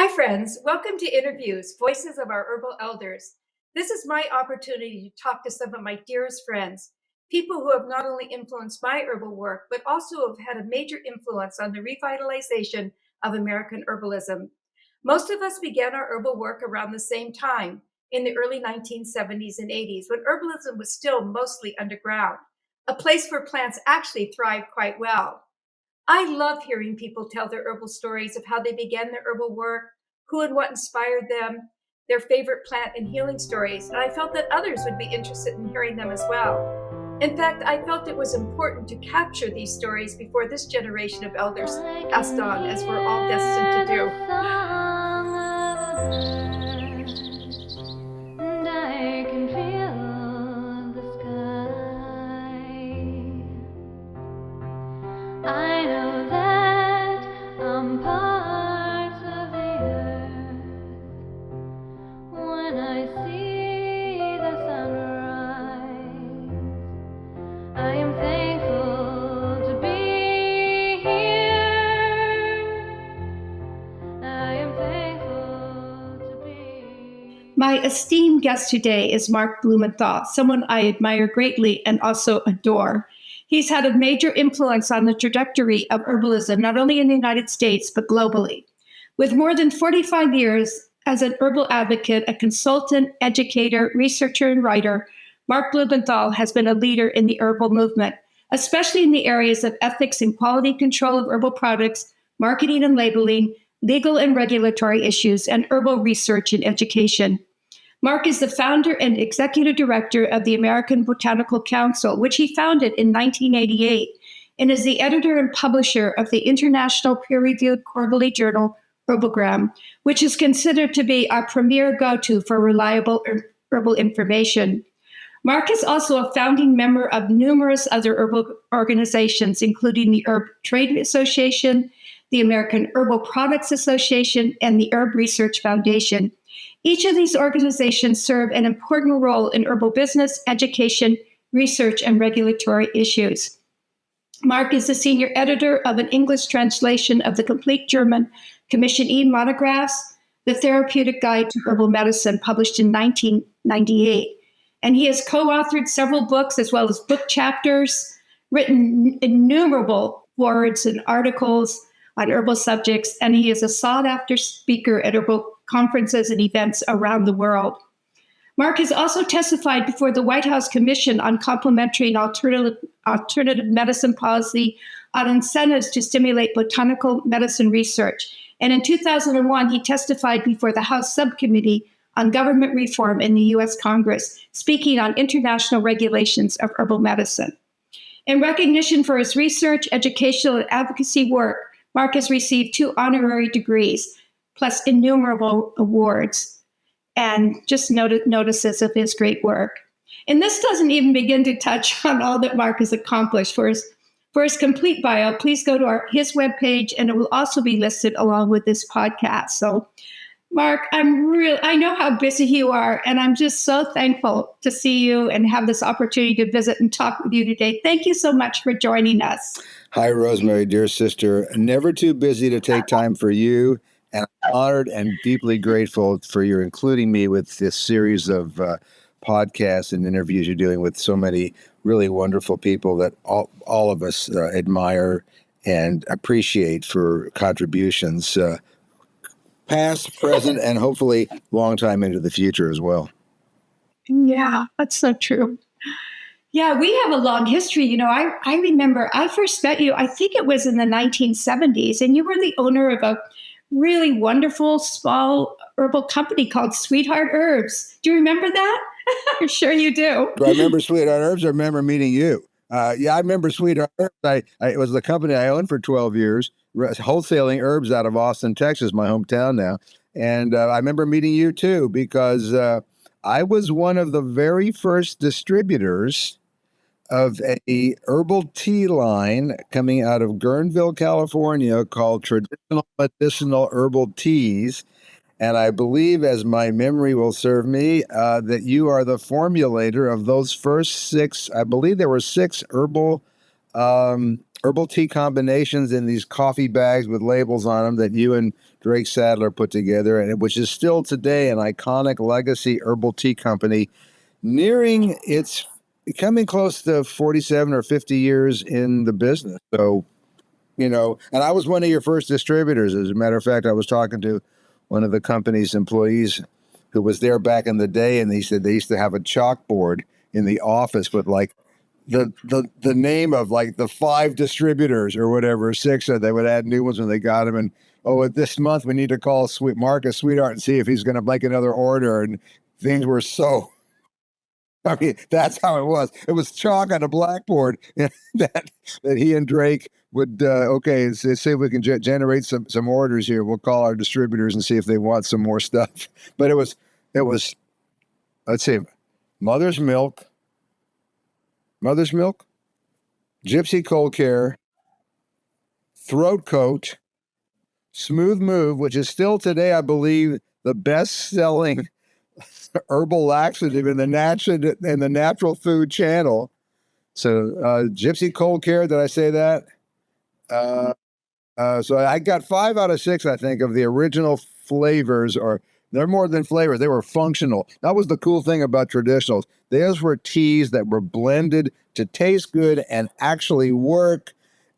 Hi, friends. Welcome to Interviews, Voices of Our Herbal Elders. This is my opportunity to talk to some of my dearest friends, people who have not only influenced my herbal work, but also have had a major influence on the revitalization of American herbalism. Most of us began our herbal work around the same time, in the early 1970s and 80s, when herbalism was still mostly underground, a place where plants actually thrived quite well. I love hearing people tell their herbal stories of how they began their herbal work, who and what inspired them, their favorite plant and healing stories, and I felt that others would be interested in hearing them as well. In fact, I felt it was important to capture these stories before this generation of elders passed on, as we're all destined to I know that I'm part of the earth. When I see the sunrise, I am thankful to be here. I am thankful to be. My esteemed guest today is Mark Blumenthal, someone I admire greatly and also adore. He's had a major influence on the trajectory of herbalism, not only in the United States, but globally. With more than 45 years as an herbal advocate, a consultant, educator, researcher, and writer, Mark Blumenthal has been a leader in the herbal movement, especially in the areas of ethics and quality control of herbal products, marketing and labeling, legal and regulatory issues, and herbal research and education. Mark is the founder and executive director of the American Botanical Council, which he founded in 1988, and is the editor and publisher of the international peer-reviewed quarterly journal, Herbalgram, which is considered to be our premier go-to for reliable herbal information. Mark is also a founding member of numerous other herbal organizations, including the Herb Trade Association, the American Herbal Products Association, and the Herb Research Foundation. Each of these organizations serve an important role in herbal business, education, research, and regulatory issues. Mark is the senior editor of an English translation of the complete German Commission E monographs, The Therapeutic Guide to Herbal Medicine, published in 1998. And he has co-authored several books as well as book chapters, written innumerable words and articles on herbal subjects, and he is a sought-after speaker at herbal conferences and events around the world. Mark has also testified before the White House Commission on Complementary and Alternative Medicine Policy on incentives to stimulate botanical medicine research. And in 2001, he testified before the House Subcommittee on Government Reform in the U.S. Congress, speaking on international regulations of herbal medicine. In recognition for his research, educational, and advocacy work, Mark has received 2 honorary degrees, plus innumerable awards, and just notices of his great work. And this doesn't even begin to touch on all that Mark has accomplished. For his complete bio, please go to his webpage, and it will also be listed along with this podcast. So, Mark, I know how busy you are, and I'm just so thankful to see you and have this opportunity to visit and talk with you today. Thank you so much for joining us. Hi, Rosemary, dear sister. Never too busy to take time for you, and I'm honored and deeply grateful for your including me with this series of podcasts and interviews you're doing with so many really wonderful people that all of us admire and appreciate for contributions, past, present, and hopefully long time into the future as well. Yeah, that's so true. Yeah, we have a long history. You know, I remember I first met you, I think it was in the 1970s, and you were the owner of a really wonderful small herbal company called Sweetheart Herbs. Do you remember that? I'm sure you do. Do I remember Sweetheart Herbs? I remember meeting you. Yeah, I remember Sweetheart Herbs. It was the company I owned for 12 years, wholesaling herbs out of Austin, Texas, my hometown now. And I remember meeting you too, because I was one of the very first distributors of a herbal tea line coming out of Guerneville, California, called Traditional Medicinal Herbal Teas. And I believe, as my memory will serve me, that you are the formulator of those first 6, I believe there were 6 herbal tea combinations in these coffee bags with labels on them that you and Drake Sadler put together, and which is still today an iconic legacy herbal tea company, nearing its coming close to 47 or 50 years in the business. So, and I was one of your first distributors. As a matter of fact, I was talking to one of the company's employees who was there back in the day, and he said they used to have a chalkboard in the office with like the name of like the 5 distributors or whatever, 6, or they would add new ones when they got them. And this month we need to call Marcus Sweetheart and see if he's going to make another order. And things were so. I mean, that's how it was. It was chalk on a blackboard that he and Drake would see if we can generate some orders here. We'll call our distributors and see if they want some more stuff. But it was let's see, Mother's Milk, Gypsy Cold Care, Throat Coat, Smooth Move, which is still today, I believe, the best-selling herbal laxative in the natural food channel. So Gypsy Cold Care, did I say that? So I got 5 out of 6, I think, of the original flavors, or they're more than flavors. They were functional. That was the cool thing about traditionals. Those were teas that were blended to taste good and actually work.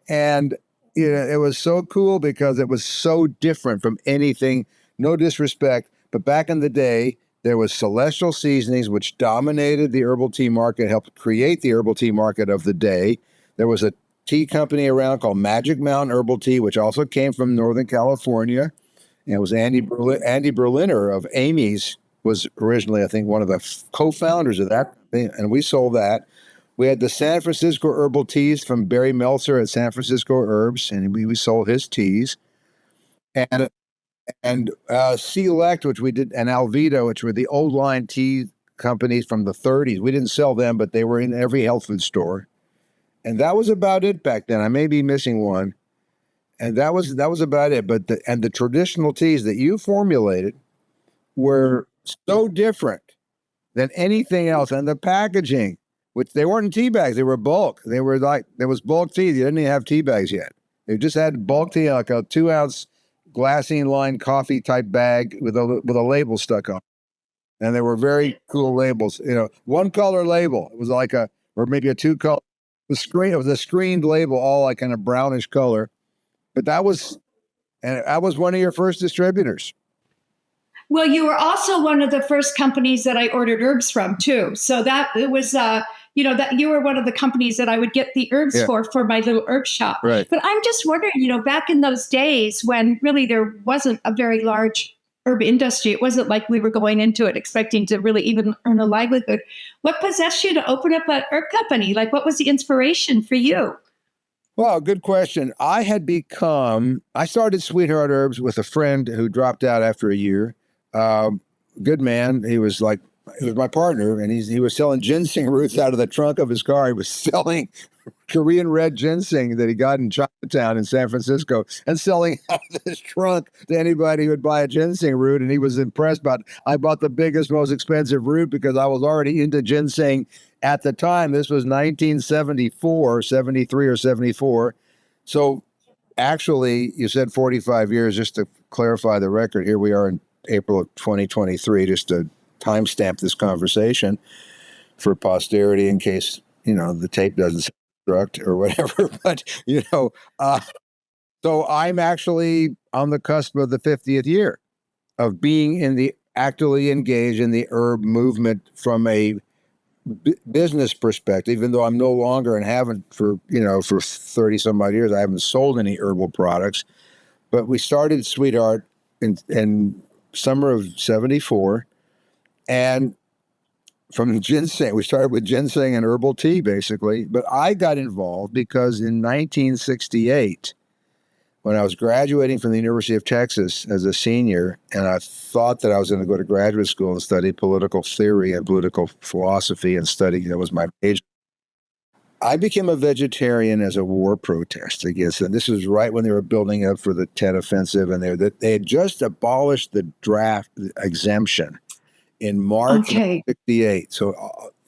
And it was so cool because it was so different from anything, no disrespect, but back in the day, there was Celestial Seasonings, which dominated the herbal tea market, helped create the herbal tea market of the day. There was a tea company around called Magic Mountain Herbal Tea, which also came from Northern California. And it was Andy Berliner of Amy's was originally, I think, one of the co-founders of that thing, and we sold that. We had the San Francisco Herbal Teas from Barry Meltzer at San Francisco Herbs, and we sold his teas. And Select, which we did, and Alvita, which were the old line tea companies from the 30s. We didn't sell them, but they were in every health food store. And that was about it back then. I may be missing one. And that was about it. But the traditional teas that you formulated were so different than anything else. And the packaging, which they weren't in tea bags, they were bulk. They were like, there was bulk tea. You didn't even have tea bags yet. They just had bulk tea, like a 2-ounce glassine lined coffee type bag with a label stuck on. And they were very cool labels. One color label. It was like or maybe a 2 color. It was a screened label, all like kind of brownish color. But that was one of your first distributors. Well, you were also one of the first companies that I ordered herbs from too. So that it was, that you were one of the companies that I would get the herbs for my little herb shop. Right. But I'm just wondering, back in those days when really there wasn't a very large herb industry, it wasn't like we were going into it expecting to really even earn a livelihood. What possessed you to open up an herb company? Like, what was the inspiration for you? Well, good question. I started Sweetheart Herbs with a friend who dropped out after a year. Good man. He was my partner, and he was selling ginseng roots out of the trunk of his car. He was selling Korean red ginseng that he got in Chinatown in San Francisco and selling out of his trunk to anybody who would buy a ginseng root. And he was impressed I bought the biggest, most expensive root because I was already into ginseng at the time. This was 1974, 73 or 74. So actually, you said 45 years, just to clarify the record. Here we are in April of 2023, just to timestamp this conversation for posterity in case, the tape doesn't construct or whatever. But, so I'm actually on the cusp of the 50th year of being actively engaged in the herb movement from a business perspective, even though I'm no longer and haven't for 30 some odd years, I haven't sold any herbal products. But we started Sweetheart in summer of 74. And from ginseng, we started with ginseng and herbal tea, basically. But I got involved because in 1968, when I was graduating from the University of Texas as a senior, and I thought that I was going to go to graduate school and study political theory and political philosophy and study, that was my major. I became a vegetarian as a war protest against them. This was right when they were building up for the Tet Offensive, and they had just abolished the draft exemption in March of 68. So,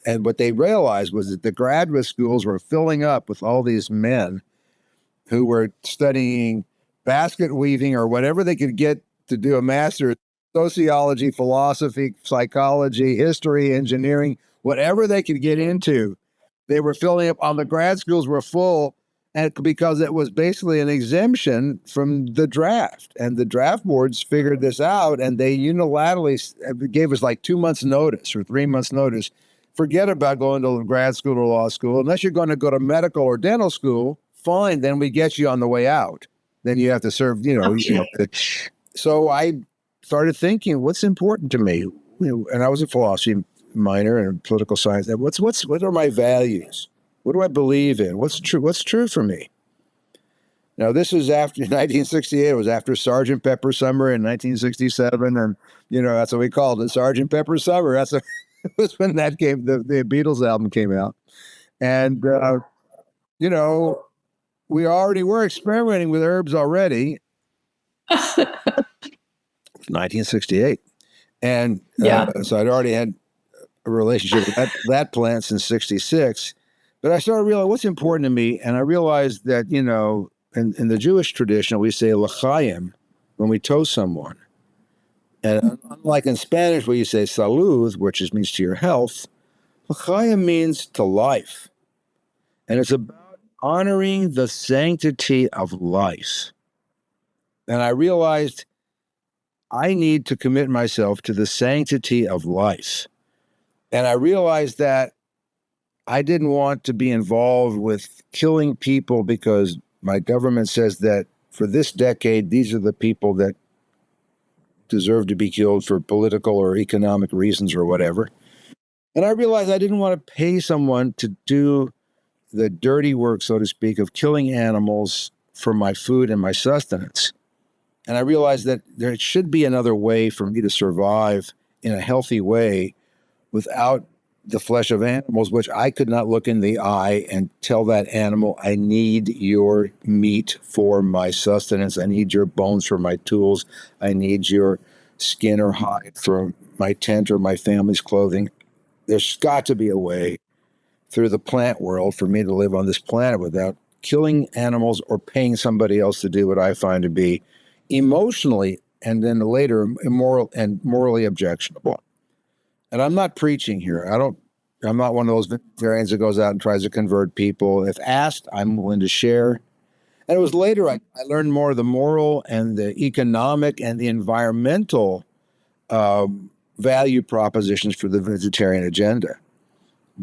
and what they realized was that the graduate schools were filling up with all these men who were studying basket weaving or whatever they could get to do a master's in sociology, philosophy, psychology, history, engineering, whatever they could get into. They were filling up. On the grad schools were full, and because it was basically an exemption from the draft. And the draft boards figured this out, and they unilaterally gave us like 2 months notice or 3 months notice. Forget about going to grad school or law school. Unless you're going to go to medical or dental school, fine, then we get you on the way out. Then you have to serve, So I started thinking, what's important to me? And I was a philosophy minor and political science. What are my values? What do I believe in? What's true for me? Now, this is after 1968. It was after Sergeant Pepper Summer in 1967. And, that's what we called it, Sergeant Pepper Summer. It was when that came, the Beatles album came out. And, we already were experimenting with herbs already. 1968. And so I'd already had a relationship with that plant since 66. But I started realizing what's important to me. And I realized that, in the Jewish tradition, we say l'chaim when we toast someone. And unlike in Spanish where you say salud, which means to your health, l'chaim means to life. And it's about honoring the sanctity of life. And I realized I need to commit myself to the sanctity of life. And I realized that I didn't want to be involved with killing people because my government says that for this decade, these are the people that deserve to be killed for political or economic reasons or whatever. And I realized I didn't want to pay someone to do the dirty work, so to speak, of killing animals for my food and my sustenance. And I realized that there should be another way for me to survive in a healthy way without the flesh of animals, which I could not look in the eye and tell that animal, I need your meat for my sustenance. I need your bones for my tools. I need your skin or hide for my tent or my family's clothing. There's got to be a way through the plant world for me to live on this planet without killing animals or paying somebody else to do what I find to be emotionally and then later immoral and morally objectionable. And I'm not preaching here. I'm not one of those vegetarians that goes out and tries to convert people. If asked, I'm willing to share. And it was later I learned more of the moral and the economic and the environmental value propositions for the vegetarian agenda.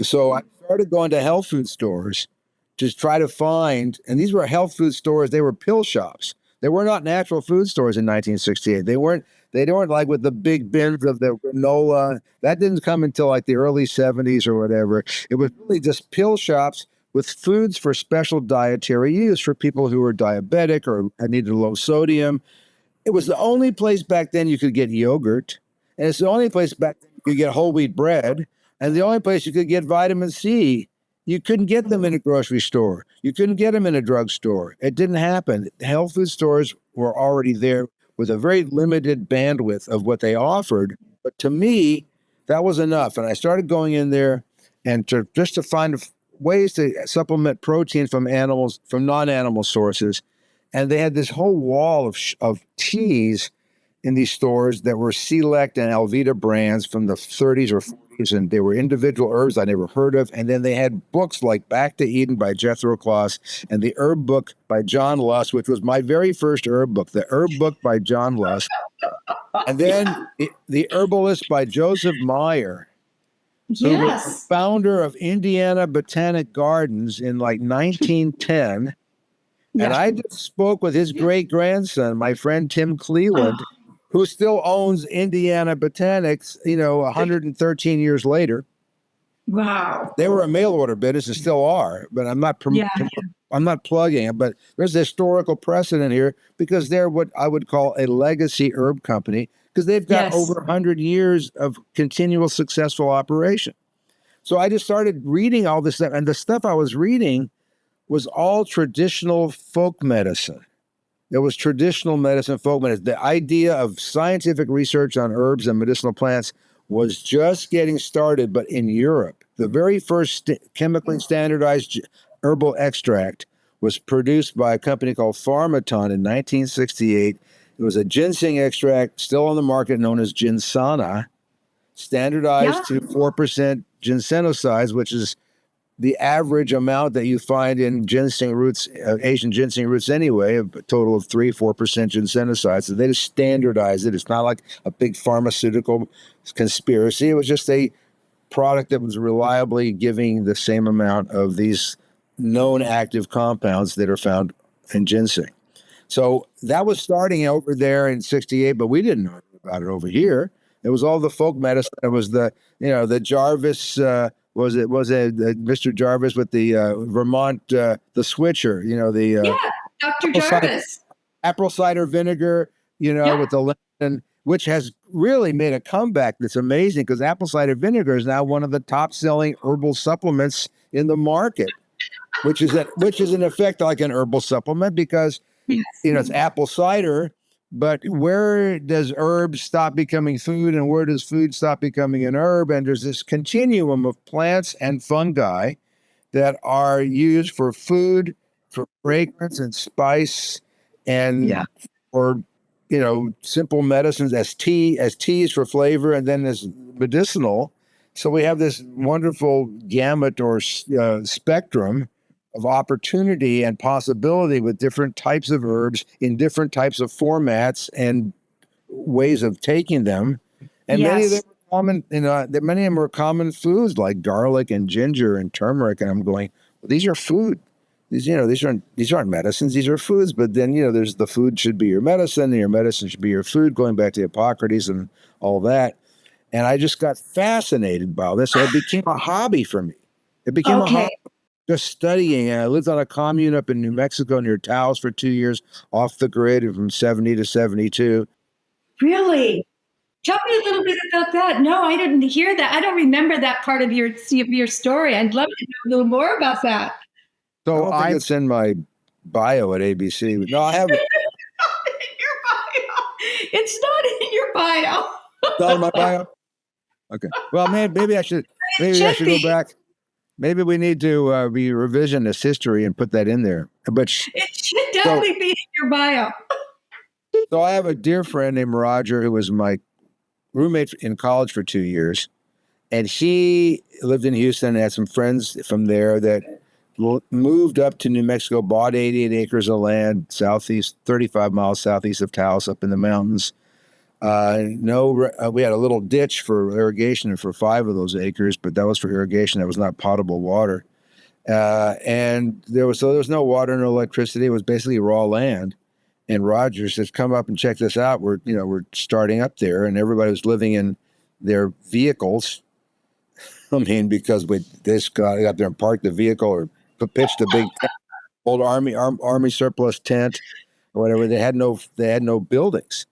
So I started going to health food stores to try to find, and these were health food stores, they were pill shops. They were not natural food stores in 1968. They weren't like with the big bins of the granola. That didn't come until like the early 70s or whatever. It was really just pill shops with foods for special dietary use for people who were diabetic or needed low sodium. It was the only place back then you could get yogurt. And it's the only place back then you could get whole wheat bread. And the only place you could get vitamin C. You couldn't get them in a grocery store. You couldn't get them in a drugstore. It didn't happen. Health food stores were already there with a very limited bandwidth of what they offered. But to me, that was enough. And I started going in there and just to find ways to supplement protein from animals, from non-animal sources. And they had this whole wall of teas in these stores that were Select and Alvita brands from the 30s or 40s, and they were individual herbs I never heard of. And then they had books like Back to Eden by Jethro Kloss and the Herb Book by John Lush, which was my very first herb book, the Herb Book by John Lush. And then the Herbalist by Joseph Meyer, who was the founder of Indiana Botanic Gardens in like 1910. Yeah. And I just spoke with his great-grandson, my friend Tim Cleland, who still owns Indiana Botanics, 113 years later. Wow. They were a mail order business and still are, but I'm not I'm not plugging it, but there's a historical precedent here because they're what I would call a legacy herb company because they've got over 100 years of continual successful operation. So I just started reading all this stuff, and the stuff I was reading was all traditional folk medicine. It was traditional medicine, folk medicine. The idea of scientific research on herbs and medicinal plants was just getting started, but in Europe. The very first chemically standardized herbal extract was produced by a company called Pharmaton in 1968, It was a ginseng extract still on the market known as ginsana, standardized to 4% ginsenosides, which is the average amount that you find in ginseng roots, Asian ginseng roots anyway, a total of 3-4% ginsenosides. So they just standardized it. It's not like a big pharmaceutical conspiracy. It was just a product that was reliably giving the same amount of these known active compounds that are found in ginseng. So that was starting over there in 68, but we didn't know about it over here. It was all the folk medicine. It was the Jarvis, was it Mr. Jarvis with the Vermont, the switcher, Dr. Jarvis. Apple cider vinegar, with the lemon, which has really made a comeback that's amazing because apple cider vinegar is now one of the top selling herbal supplements in the market, which is in effect like an herbal supplement because it's apple cider. But where does herbs stop becoming food and where does food stop becoming an herb? And there's this continuum of plants and fungi that are used for food, for fragrance and spice, and for simple medicines as teas for flavor, and then as medicinal. So we have this wonderful gamut or spectrum of opportunity and possibility with different types of herbs in different types of formats and ways of taking them. And many of them are common, many of them are common foods like garlic and ginger and turmeric. And I'm going, well, these are food. These aren't medicines. These are foods. But then, there's the food should be your medicine and your medicine should be your food, going back to Hippocrates and all that. And I just got fascinated by all this. So it became a hobby for me. It became a hobby. Just studying. And I lived on a commune up in New Mexico near Taos for 2 years, off the grid from 70 to 72. Really? Tell me a little bit about that. No, I didn't hear that. I don't remember that part of your story. I'd love to know a little more about that. So it's in my bio at ABC. No, I haven't. It's not in your bio. It's not in my bio? Okay. Well, man, maybe I should go back. Maybe we need to be revisionist history and put that in there. But it should definitely be in your bio. So I have a dear friend named Roger who was my roommate in college for 2 years. And he lived in Houston and had some friends from there that moved up to New Mexico, bought 88 acres of land, 35 miles southeast of Taos up in the mountains. We had a little ditch for irrigation for 5 of those acres, but that was for irrigation. That was not potable water. And there was no water, no electricity. It was basically raw land. And Roger says, come up and check this out. We're starting up there, and everybody was living in their vehicles. I mean, because we just got up there and parked the vehicle or pitched a big old army surplus tent or whatever. They had no buildings.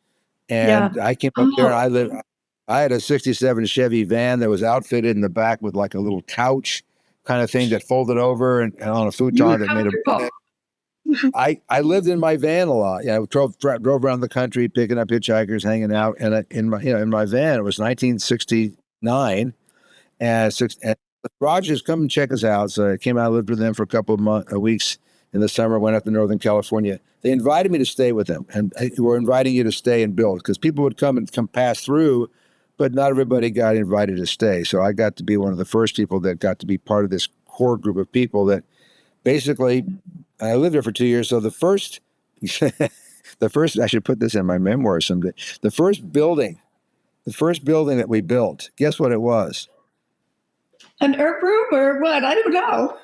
And I came up there and I had a 67 Chevy van that was outfitted in the back with like a little couch kind of thing that folded over and on a futon that made a bed. I lived in my van a lot. I drove around the country picking up hitchhikers, hanging out, and in my van. It was 1969, and Rogers come and check us out. So I came out, lived with them for a couple of weeks in the summer. Went up to Northern California. They invited me to stay with them, and we're inviting you to stay and build because people would come pass through, but not everybody got invited to stay. So I got to be one of the first people that got to be part of this core group of people that basically. I lived there for 2 years. So the first, I should put this in my memoir someday. The first building that we built, guess what it was? An herb room or what? I don't know.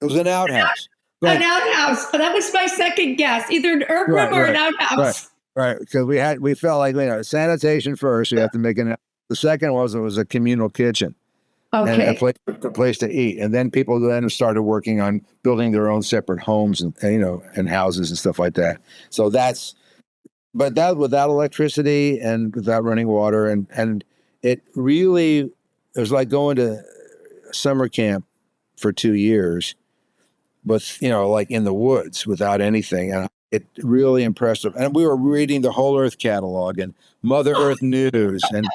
It was an outhouse. An outhouse. That was my second guess. Either an herb room or an outhouse. Right. Because we felt like, sanitation first. We have to make the second it was a communal kitchen. Okay. And a place to eat. And then people then started working on building their own separate homes and houses and stuff like that. So but that without electricity and without running water. And it was like going to summer camp for 2 years, but, like in the woods without anything. And it really impressed them. And we were reading the Whole Earth catalog and Mother Earth News and,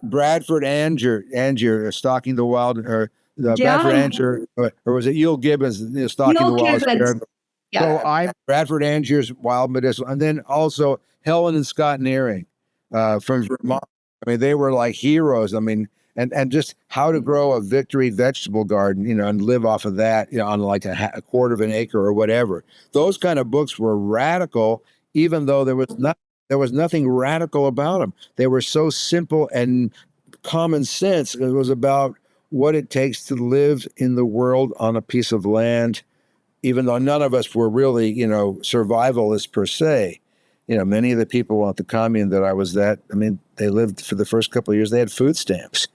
Bradford Anger, Stalking the Wild, or Bradford Anger, or was it Yule Gibbons, Stalking the Wild? Yeah. So I'm Bradford Angier's Wild Medicinal, and then also Helen and Scott Nearing from Vermont. I mean, they were like heroes. I mean, and just how to grow a Victory vegetable garden, and live off of that, on like a quarter of an acre or whatever. Those kind of books were radical, even though there was nothing radical about them. They were so simple and common sense. It was about what it takes to live in the world on a piece of land, even though none of us were really, survivalists per se. Many of the people at the commune that I was at, I mean, they lived for the first couple of years, they had food stamps.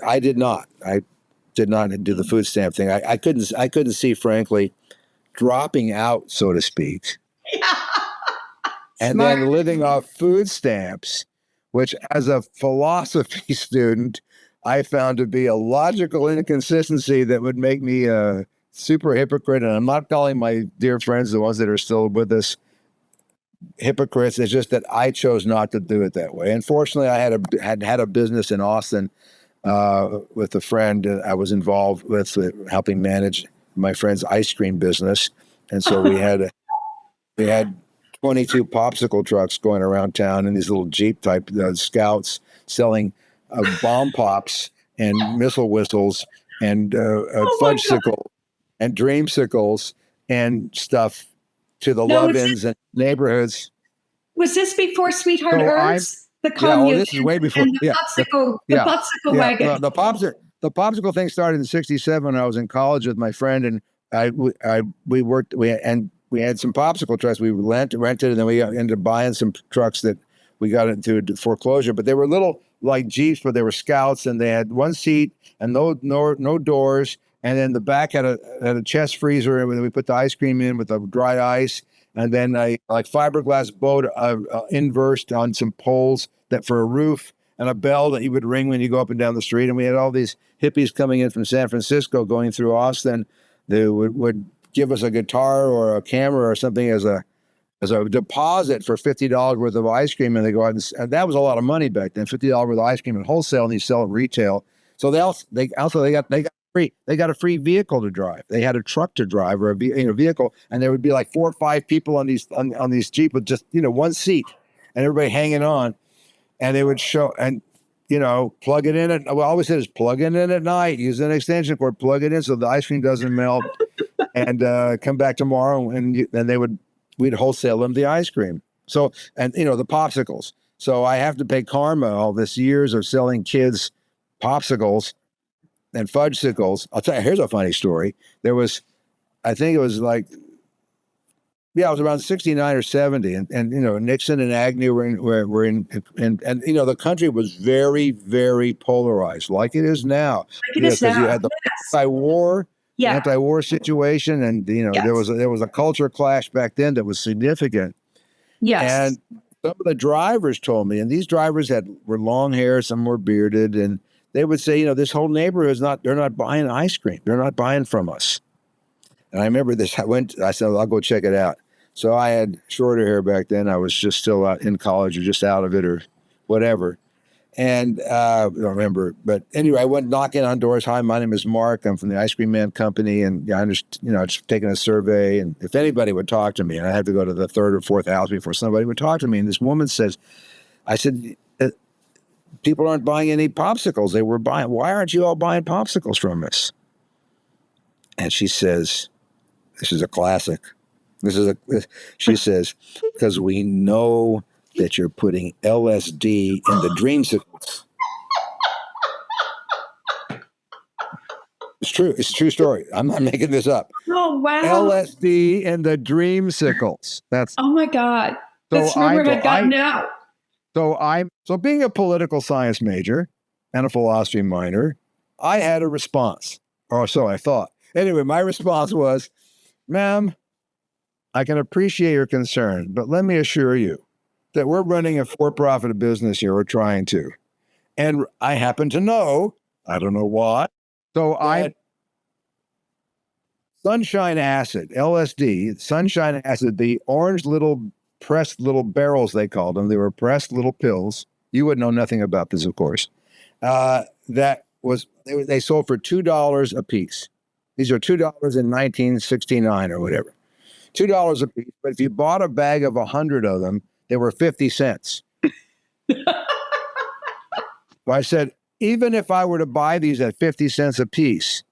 I did not. I did not do the food stamp thing. I couldn't see, frankly, dropping out, so to speak, and Smart. then living off food stamps, which as a philosophy student, I found to be a logical inconsistency that would make me a super hypocrite. And I'm not calling my dear friends, the ones that are still with us, hypocrites. It's just that I chose not to do it that way. Unfortunately, I had a business in Austin with a friend I was involved with, helping manage my friend's ice cream business. And so we had 22 popsicle trucks going around town in these little Jeep type scouts selling bomb pops and missile whistles and fudgesicles and dreamsicles and stuff to the love-ins and neighborhoods. Was this before Sweetheart So Herbs? The commune. this is way before. And the popsicle wagon. The popsicle thing started in '67 when I was in college with my friend, and we had some popsicle trucks we rented, and then we ended up buying some trucks that we got into foreclosure. But they were little like Jeeps, but they were scouts, and they had one seat and no doors. And then the back had a chest freezer, and we put the ice cream in with the dry ice, and then a like fiberglass boat inversed on some poles that for a roof, and a bell that you would ring when you go up and down the street. And we had all these hippies coming in from San Francisco going through Austin. They would give us a guitar or a camera or something as a deposit for $50 worth of ice cream, and they go out and that was a lot of money back then. $50 worth of ice cream at wholesale, and you sell it retail. So they got a free vehicle to drive. They had a truck to drive or a vehicle, and there would be like 4 or 5 people on these Jeep with just one seat, and everybody hanging on, and they would show and plug it in. What I always said is plug it in at night. Use an extension cord, plug it in so the ice cream doesn't melt, and come back tomorrow, and then we'd wholesale them the ice cream. So and the popsicles. So I have to pay karma all this years of selling kids popsicles and fudgesicles. I'll tell you, here's a funny story. There was, I think it was like, it was around 69 or 70, and Nixon and Agnew were in the country was very, very polarized, like it is now. Because you had the anti-war situation, and there was a culture clash back then that was significant. Yes. And some of the drivers told me, and these drivers were long hair, some were bearded, and they would say, this whole neighborhood they're not buying ice cream. They're not buying from us. And I remember this. I said, I'll go check it out. So I had shorter hair back then. I was just still out in college or just out of it or whatever. And I don't remember. But anyway, I went knocking on doors. Hi, my name is Mark. I'm from the Ice Cream Man Company. And I just taking a survey. And if anybody would talk to me, and I had to go to the third or fourth house before somebody would talk to me. And this woman says, I said, people aren't buying any popsicles. They were buying. Why aren't you all buying popsicles from us? And she says, this is a classic. She says, because we know that you're putting LSD in the dreamsicles. It's true. It's a true story. I'm not making this up. Oh, wow. LSD in the dreamsicles. Oh my God. That's rumor had gotten out. So being a political science major and a philosophy minor, I had a response, or so I thought. Anyway, my response was, ma'am, I can appreciate your concern, but let me assure you that we're running a for-profit business here. We're trying to. And I happen to know, I don't know why. So sunshine acid, LSD, sunshine acid, the orange pressed little barrels, they called them. They were pressed little pills. You would know nothing about this, of course. They sold for $2 a piece. These are $2 in 1969 or whatever. $2 a piece. But if you bought a bag of 100 of them, they were 50 cents. I said, even if I were to buy these at 50 cents a piece,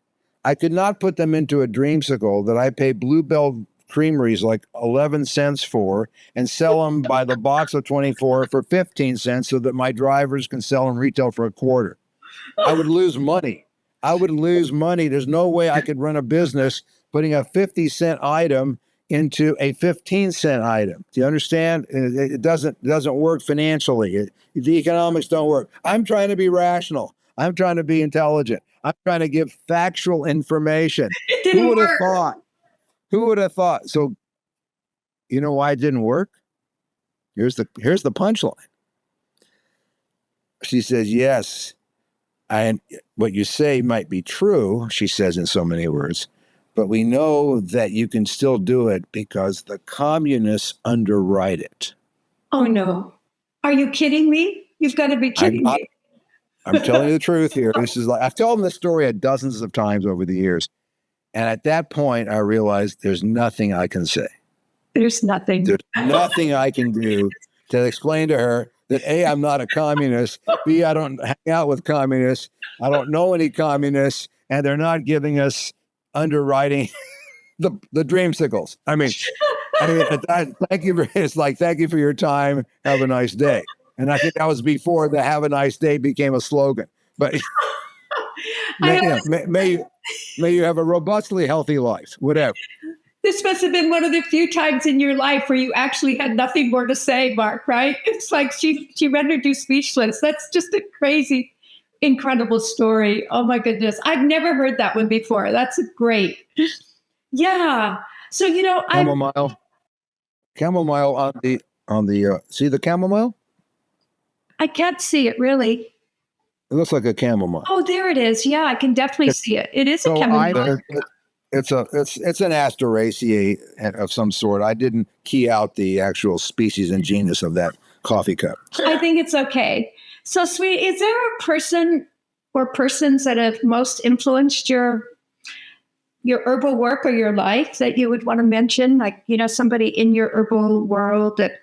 I could not put them into a dreamsicle that I pay Bluebell Creameries like 11 cents for and sell them by the box of 24 for 15 cents so that my drivers can sell them retail for a quarter. I would lose money. There's no way I could run a business putting a 50-cent item into a 15-cent item. Do you understand? It doesn't work financially. The economics don't work. I'm trying to be rational. I'm trying to be intelligent. I'm trying to give factual information. It didn't Who would have work. thought? Who would have thought? So, you know why it didn't work? Here's the punchline. She says, yes, what you say might be true, she says in so many words, but we know that you can still do it because the communists underwrite it. Oh, no. Are you kidding me? You've got to be kidding me. I'm telling you the truth here. This is like, I've told them this story dozens of times over the years. And at that point, I realized there's nothing I can say. There's nothing. There's nothing I can do to explain to her that A, I'm not a communist, B, I don't hang out with communists, I don't know any communists, and they're not giving us underwriting the dreamsicles. I mean, thank you. It's like, thank you for your time. Have a nice day. And I think that was before the "Have a nice day" became a slogan. But may you have a robustly healthy life. Whatever. This must have been one of the few times in your life where you actually had nothing more to say, Mark, right? It's like she rendered you speechless. That's just a crazy, incredible story. Oh my goodness. I've never heard that one before. That's great. Yeah. So, chamomile on the see the chamomile? I can't see it really. It looks like a chamomile. Oh, there it is. Yeah, I can definitely see it. It is a chamomile. It's an Asteraceae of some sort. I didn't key out the actual species and genus of that coffee cup. I think it's okay. So, sweet, is there a person or persons that have most influenced your herbal work or your life that you would want to mention? Like, somebody in your herbal world that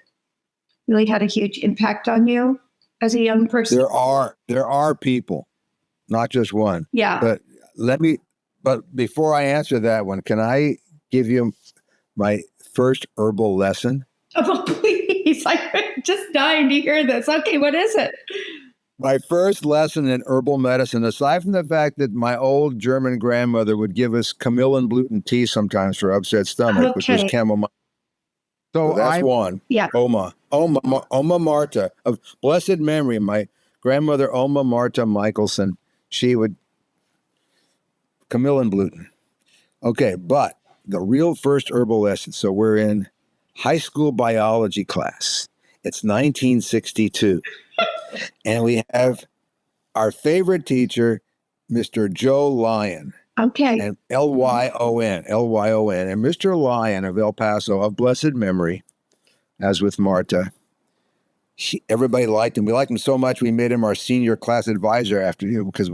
really had a huge impact on you as a young person? There are people, not just one. Yeah. But before I answer that one, can I give you my first herbal lesson? Oh, please. I'm just dying to hear this. Okay, what is it? My first lesson in herbal medicine, aside from the fact that my old German grandmother would give us Kamillenblüten tea sometimes for upset stomach, which was chamomile. So that's one. Yeah. Oma Marta of blessed memory. My grandmother, Oma Marta Michelson, she would Kamillenblüten. Okay, but the real first herbal lesson. So we're in high school biology class. It's 1962. And we have our favorite teacher, Mr. Joe Lyon. Okay. And Lyon. And Mr. Lyon of El Paso, of blessed memory, as with Marta, everybody liked him. We liked him so much we made him our senior class advisor after you because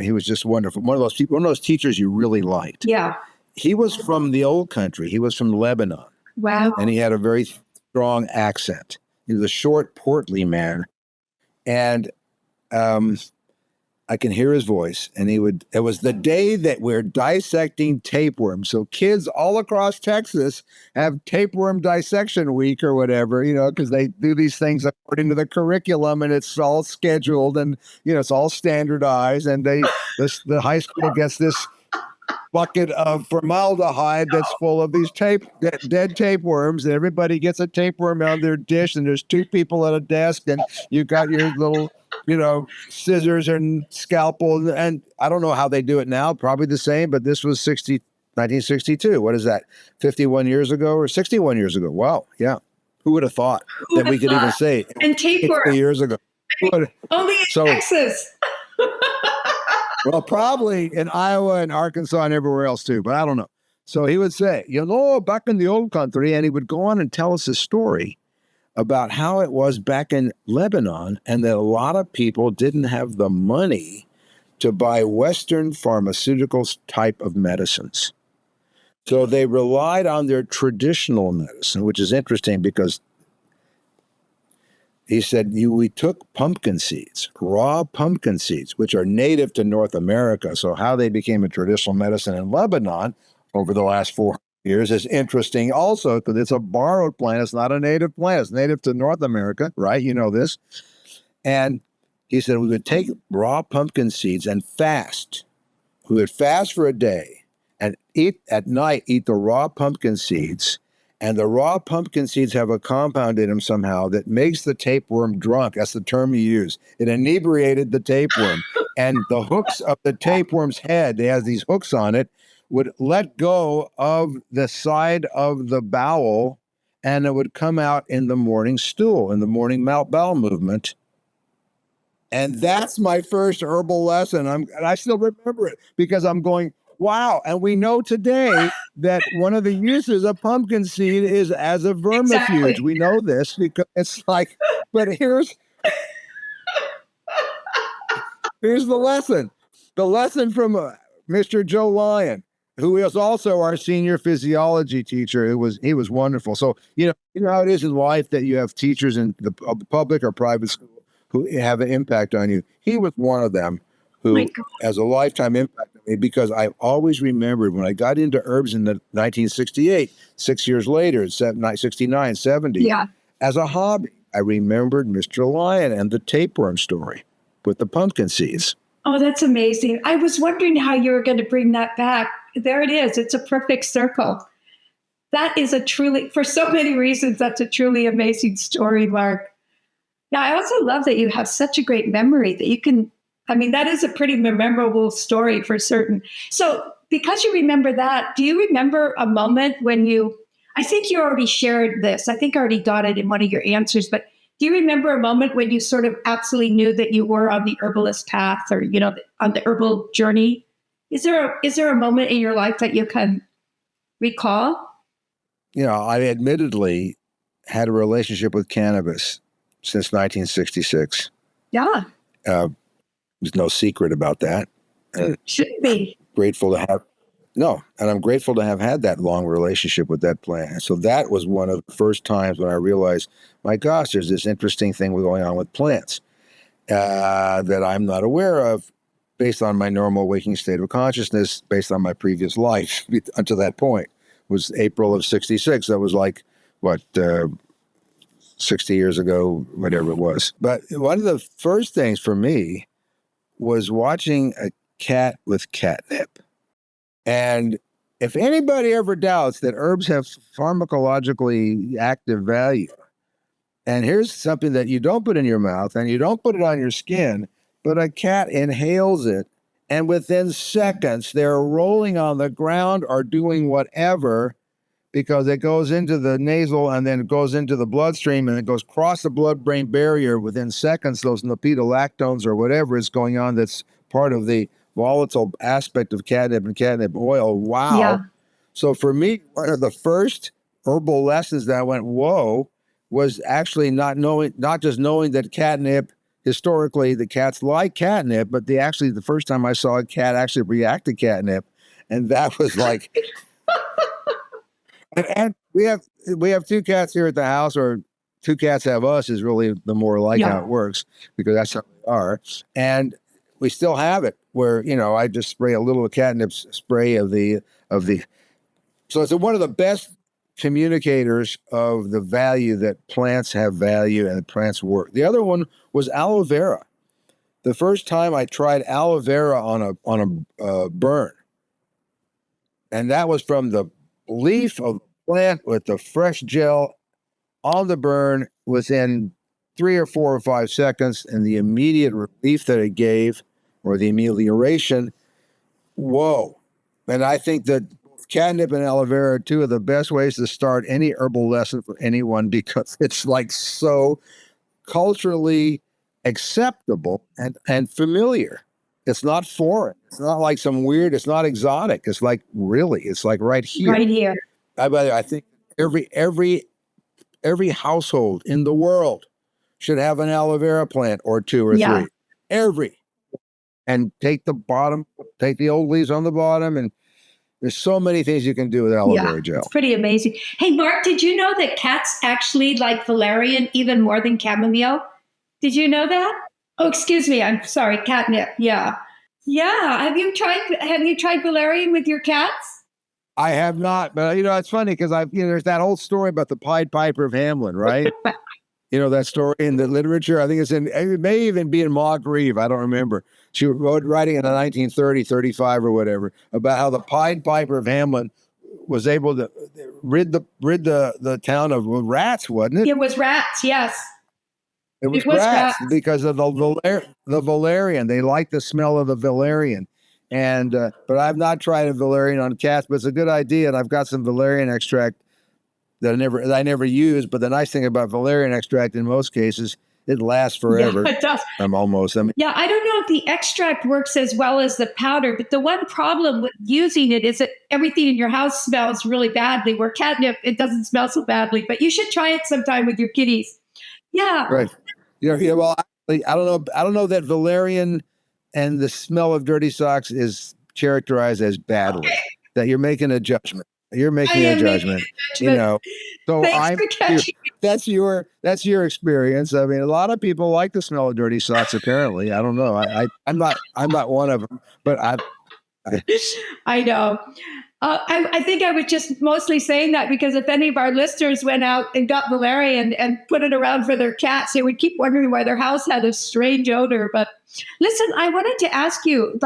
he was just wonderful. One of those people, one of those teachers you really liked. Yeah. He was from the old country. He was from Lebanon. Wow. And he had a very strong accent. He was a short, portly man. And I can hear his voice. And it was the day that we're dissecting tapeworms. So kids all across Texas have tapeworm dissection week or whatever, because they do these things according to the curriculum and it's all scheduled and, it's all standardized. And the high school gets this bucket of formaldehyde that's full of these dead tapeworms, and everybody gets a tapeworm on their dish, and there's two people at a desk, and you got your little, scissors and scalpel, and I don't know how they do it now, probably the same, but this was 1962. What is that, 51 years ago or 61 years ago? Wow, yeah. Who would have thought that we could even say and tapeworm 50 years ago? Only in Texas. Well, probably in Iowa and Arkansas and everywhere else too, but I don't know. So he would say, back in the old country, and he would go on and tell us a story about how it was back in Lebanon and that a lot of people didn't have the money to buy Western pharmaceuticals type of medicines. So they relied on their traditional medicine, which is interesting because he said we took pumpkin seeds, raw pumpkin seeds, which are native to North America. So how they became a traditional medicine in Lebanon over the last 400 years is interesting also because it's a borrowed plant. It's not a native plant. It's native to North America, right? You know this. And he said we would take raw pumpkin seeds and fast. We would fast for a day and eat at night, eat the raw pumpkin seeds. And the raw pumpkin seeds have a compound in them somehow that makes the tapeworm drunk. That's the term you use. It inebriated the tapeworm. And the hooks of the tapeworm's head, it has these hooks on it, would let go of the side of the bowel, and it would come out in the morning stool, in the morning bowel movement. And that's my first herbal lesson. And I still remember it because I'm going, wow. And we know today that one of the uses of pumpkin seed is as a vermifuge. Exactly. We know this because it's like, but here's the lesson. The lesson from Mr. Joe Lyon, who is also our senior physiology teacher. He was wonderful. So, you know how it is in life that you have teachers in the public or private school who have an impact on you. He was one of them who has a lifetime impact on me because I always remembered when I got into herbs in the 1968, 6 years later, 69, 70, Yeah. as a hobby, I remembered Mr. Lyon and the tapeworm story with the pumpkin seeds. Oh, that's amazing. I was wondering how you were going to bring that back. There it is. It's a perfect circle. That is for so many reasons, that's a truly amazing story, Mark. Now, I also love that you have such a great memory that you can, that is a pretty memorable story for certain. So because you remember that, do you remember a moment when I think you already shared this. I think I already got it in one of your answers, but do you remember a moment when you sort of absolutely knew that you were on the herbalist path or, on the herbal journey? Is there a moment in your life that you can recall? I admittedly had a relationship with cannabis since 1966. Yeah. There's no secret about that. Shouldn't be. I'm grateful to have had that long relationship with that plant. So that was one of the first times when I realized, my gosh, there's this interesting thing going on with plants that I'm not aware of based on my normal waking state of consciousness, based on my previous life until that point. It was April of 66. That was like, 60 years ago, whatever it was. But one of the first things for me was watching a cat with catnip. And if anybody ever doubts that herbs have pharmacologically active value, and here's something that you don't put in your mouth and you don't put it on your skin, but a cat inhales it, and within seconds, they're rolling on the ground or doing whatever because it goes into the nasal and then it goes into the bloodstream and it goes across the blood-brain barrier within seconds. Those lipidolactones or whatever is going on that's part of the volatile aspect of catnip and catnip oil. Wow. Yeah. So for me, one of the first herbal lessons that I went, whoa, was actually not just knowing that catnip, historically, the cats like catnip, but the first time I saw a cat actually react to catnip. And that was like... And we have two cats here at the house, or two cats have us is really the more like how it works, because that's how they are. And we still have it where, I just spray a little catnip spray of the, so it's one of the best communicators of the value that plants have value and plants work. The other one was aloe vera. The first time I tried aloe vera on a burn, and that was from the leaf of the plant with the fresh gel on the burn within 3 or 4 or 5 seconds, and the immediate relief that it gave, or the amelioration, whoa. And I think that catnip and aloe vera are two of the best ways to start any herbal lesson for anyone, because it's like so culturally acceptable and familiar. It's not foreign. It's not like some weird, it's not exotic. It's like it's like right here. Right here. I think every household in the world should have an aloe vera plant or 2 or 3. And take the old leaves on the bottom and There's so many things you can do with aloe vera gel. It's pretty amazing. Hey, Mark, did you know that cats actually like valerian even more than chamomile? Did you know that? Oh, excuse me. I'm sorry, catnip. Yeah. Have you tried valerian with your cats? I have not, but it's funny because there's that whole story about the Pied Piper of Hamelin, right? That story in the literature. I think it may even be in Maud Grieve. I don't remember. She wrote writing in the 1930, 35 or whatever about how the Pied Piper of Hamelin was able to rid the town of rats, wasn't it? It was rats, yes. It was rats because of the valerian. They like the smell of the valerian. And but I've not tried a valerian on cats, but it's a good idea. And I've got some valerian extract that I never use. But the nice thing about valerian extract in most cases, it lasts forever. Yeah, it does. I don't know if the extract works as well as the powder, but the one problem with using it is that everything in your house smells really badly, where catnip, it doesn't smell so badly. But you should try it sometime with your kitties. Yeah. Right. Well, actually, I don't know that valerian and the smell of dirty socks is characterized as badly. Okay. That you're making a judgment. You're making a judgment. So that's your experience. I mean, a lot of people like the smell of dirty socks. Apparently, I don't know. I'm not one of them, but I know. I think I was just mostly saying that because if any of our listeners went out and got valerian and put it around for their cats, they would keep wondering why their house had a strange odor. But listen, I wanted to ask you,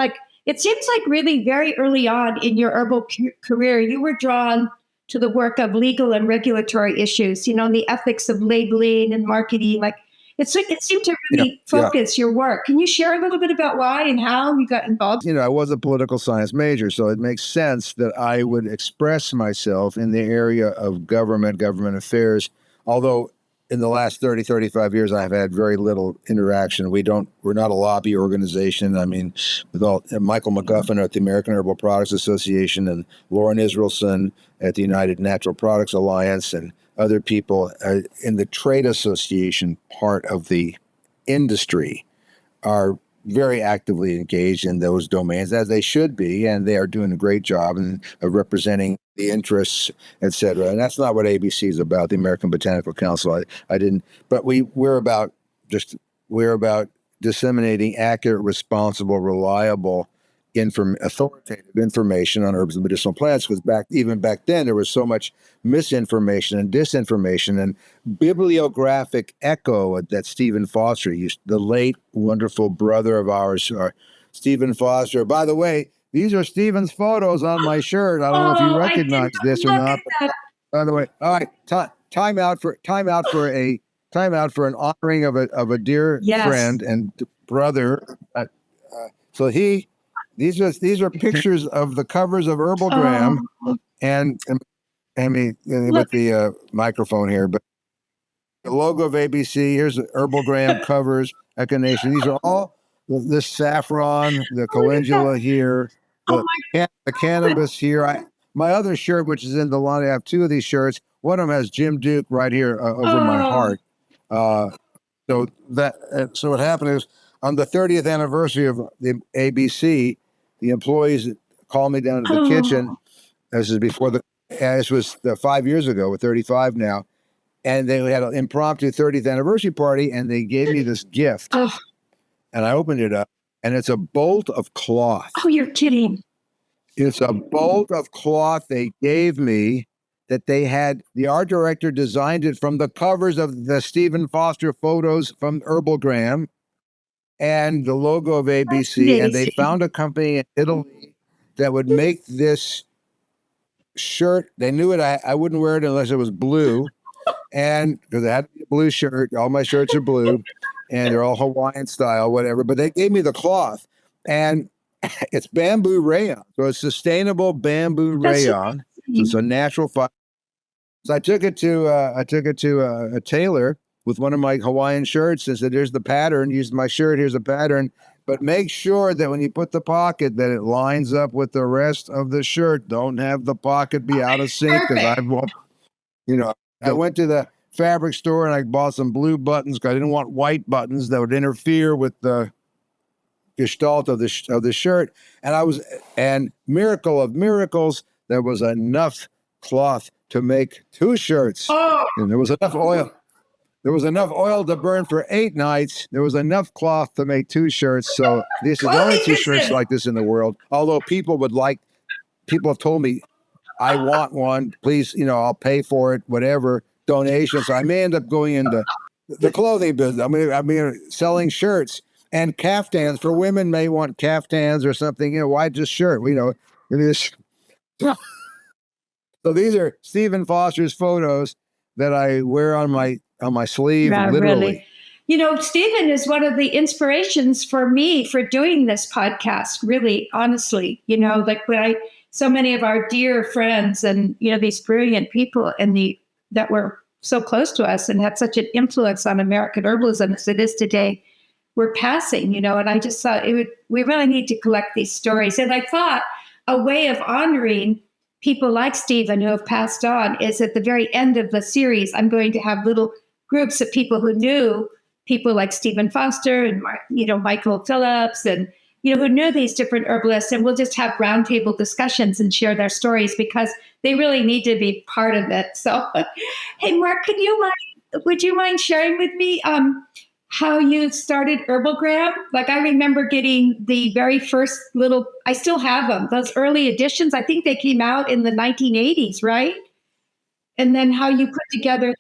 it seems like really very early on in your herbal career, you were drawn to the work of legal and regulatory issues, the ethics of labeling and marketing. It seemed to really focus your work. Can you share a little bit about why and how you got involved? I was a political science major, so it makes sense that I would express myself in the area of government affairs, although in the last 30, 35 years, I've had very little interaction. We're not a lobby organization. I mean, with Michael McGuffin at the American Herbal Products Association and Lauren Israelson at the United Natural Products Alliance and other people in the trade association part of the industry are very actively engaged in those domains, as they should be, and they are doing a great job of representing the interests, et cetera. And that's not what ABC is about, the American Botanical Council. But we're about disseminating accurate, responsible, reliable, authoritative information on herbs and medicinal plants, because back then there was so much misinformation and disinformation and bibliographic echo that Stephen Foster used, the late wonderful brother of ours, Stephen Foster. By the way, these are Stephen's photos on my shirt. I don't know if you recognize this or not. By the way, all right, time out for an honoring of a dear friend and brother. So these are pictures of the covers of Herbalgram, and with the microphone here, but the logo of ABC. Here's the Herbalgram covers, Echinacea. These are all the saffron, the calendula here, the cannabis here. My other shirt, which is in the line, I have two of these shirts. One of them has Jim Duke right here over my heart. So what happened is on the 30th anniversary of the ABC, the employees called me down to the kitchen. This was 5 years ago. We're 35 now. And they had an impromptu 30th anniversary party, and they gave me this gift. And I opened it up, and it's a bolt of cloth. Oh, you're kidding. It's a bolt of cloth they gave me that the art director designed it from the covers of the Stephen Foster photos from Herbalgram and the logo of ABC. And they found a company in Italy that would make this shirt. They knew it. I wouldn't wear it unless it was blue. And because I had a blue shirt, all my shirts are blue and they're all Hawaiian style, whatever. But they gave me the cloth, and it's bamboo rayon. So it's sustainable bamboo rayon. So it's a natural fiber. So I took it to a tailor with one of my Hawaiian shirts and said, "Here's the pattern. Use my shirt. Here's the pattern. But make sure that when you put the pocket, that it lines up with the rest of the shirt. Don't have the pocket be out of sync, because I went to the fabric store and I bought some blue buttons because I didn't want white buttons that would interfere with the gestalt of the shirt, and miracle of miracles, there was enough cloth to make 2 shirts, and there was enough oil. There was enough oil to burn for 8 nights. There was enough cloth to make 2 shirts. So this is the only 2 shirts like this in the world. Although people have told me, I want one, please, I'll pay for it, whatever, donations. So I may end up going into the clothing business. I mean, selling shirts and caftans for women. May want caftans or something. Why just shirt? So these are Stephen Foster's photos that I wear on my sleeve, literally. Really. Stephen is one of the inspirations for me for doing this podcast, really, honestly. Like so many of our dear friends and, these brilliant people that were so close to us and had such an influence on American herbalism as it is today, were passing, and I just thought we really need to collect these stories. And I thought a way of honoring people like Stephen who have passed on is at the very end of the series, I'm going to have little groups of people who knew people like Stephen Foster and Michael Phillips and who knew these different herbalists, and we'll just have roundtable discussions and share their stories because they really need to be part of it. So, hey, Mark, would you mind sharing with me how you started Herbalgram? Like I remember getting the very first I still have them, those early editions. I think they came out in the 1980s, right? And then how you put together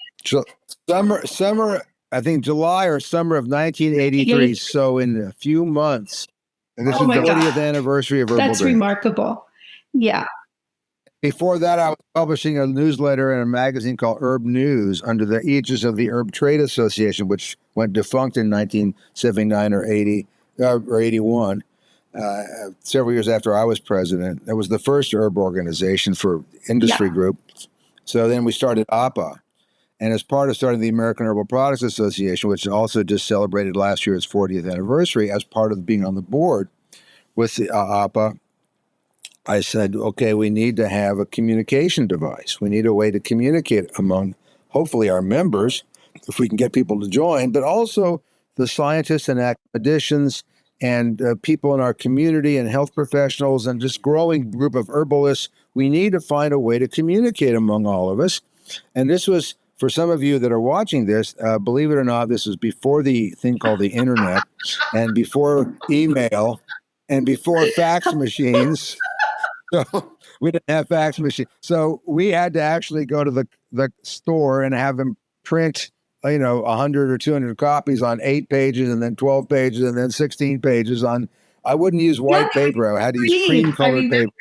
summer, I think July or summer of 1983. So in a few months. And this is the 40th anniversary of Herbal That's Green. Remarkable. Yeah. Before that, I was publishing a newsletter and a magazine called Herb News under the aegis of the Herb Trade Association, which went defunct in 1979 or 80 or 81, several years after I was president. It was the first herb organization for industry groups. So then we started APA. And as part of starting the American Herbal Products Association, which also just celebrated last year its 40th anniversary, as part of being on the board with the APA, I said, okay, we need to have a communication device. We need a way to communicate among, hopefully, our members, if we can get people to join, but also the scientists and academicians and people in our community and health professionals and just growing group of herbalists. We need to find a way to communicate among all of us. And this was, for some of you that are watching this, believe it or not, this was before the thing called the internet and before email and before fax machines. So we didn't have fax machines. So we had to actually go to the store and have them print, 100 or 200 copies on 8 pages and then 12 pages and then 16 pages on, I wouldn't use white paper. I had to use cream colored paper.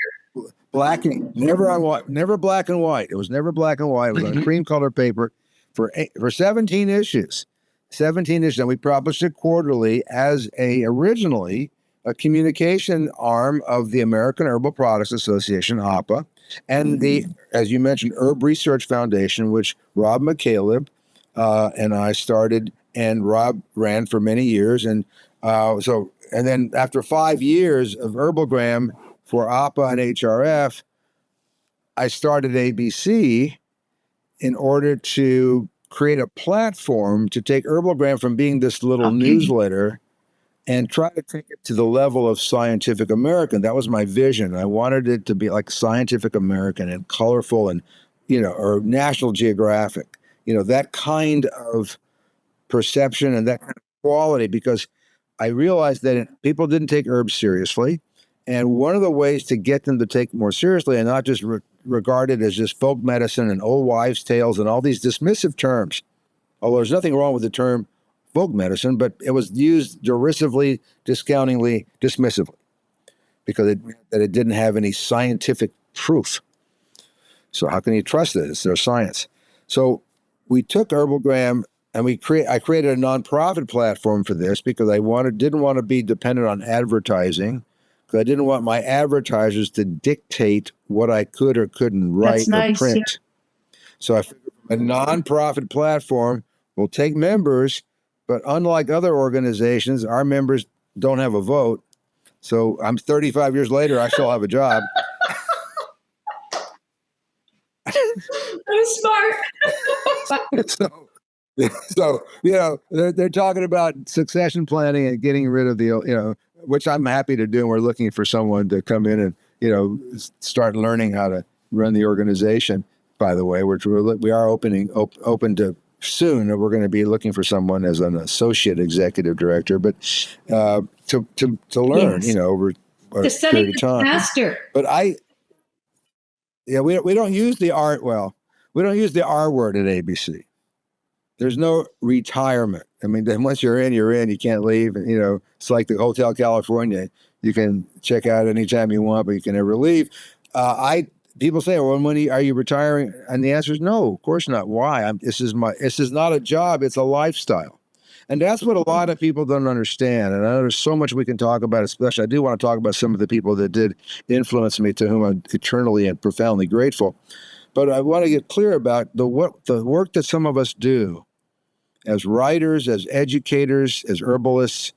Black and never on white, never black and white. It was never black and white. It was on cream colored paper for 17 issues. 17 issues. And we published it quarterly as originally a communication arm of the American Herbal Products Association, APA, and the, as you mentioned, Herb Research Foundation, which Rob McCaleb and I started, and Rob ran for many years. And and then after 5 years of Herbalgram for APA and HRF, I started ABC in order to create a platform to take Herbalgram from being this little newsletter and try to take it to the level of Scientific American. That was my vision. I wanted it to be like Scientific American and colorful and, or National Geographic, that kind of perception and that kind of quality, because I realized that people didn't take herbs seriously. And one of the ways to get them to take more seriously and not just regard it as just folk medicine and old wives' tales and all these dismissive terms, although there's nothing wrong with the term folk medicine, but it was used derisively, discountingly, dismissively, because it didn't have any scientific proof. So how can you trust it? It's their science. So we took Herbalgram and I created a nonprofit platform for this because I didn't want to be dependent on advertising. I didn't want my advertisers to dictate what I could or couldn't write or print. Yeah. So I figured a nonprofit platform will take members, but unlike other organizations, our members don't have a vote. So I'm 35 years later, I still have a job. I'm smart. So they're talking about succession planning and getting rid of the which I'm happy to do. And we're looking for someone to come in and, start learning how to run the organization, by the way, which we are open to soon. We're going to be looking for someone as an associate executive director, but to learn, Yes. over a To study period of the time. master. But we don't use the we don't use the R word at ABC. There's no retirement. I mean, then once you're in, you're in. You can't leave. It's like the Hotel California. You can check out anytime you want, but you can never leave. People say, "Well, when are you retiring?" And the answer is no, of course not. Why? This is not a job. It's a lifestyle. And that's what a lot of people don't understand. And I know there's so much we can talk about, especially I do want to talk about some of the people that did influence me, to whom I'm eternally and profoundly grateful. But I want to get clear about the work that some of us do as writers, as educators, as herbalists,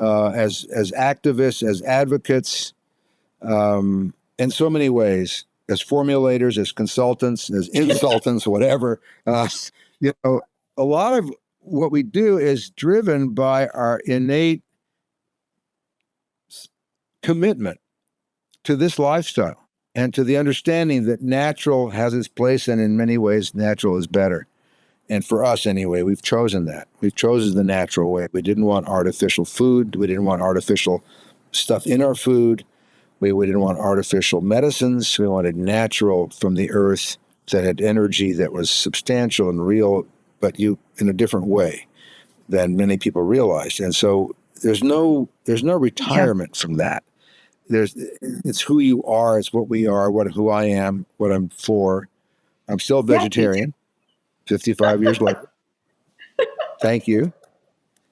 as activists, as advocates, in so many ways, as formulators, as consultants, as insultants, whatever. A lot of what we do is driven by our innate commitment to this lifestyle and to the understanding that natural has its place, and in many ways, natural is better. And for us, anyway, we've chosen that. We've chosen the natural way. We didn't want artificial food. We didn't want artificial stuff in our food. We didn't want artificial medicines. We wanted natural from the earth that had energy that was substantial and real, but in a different way than many people realized. And so there's no retirement from that. It's who you are. It's what we are. Who I am. What I'm for. I'm still a vegetarian. 55 years later. Thank you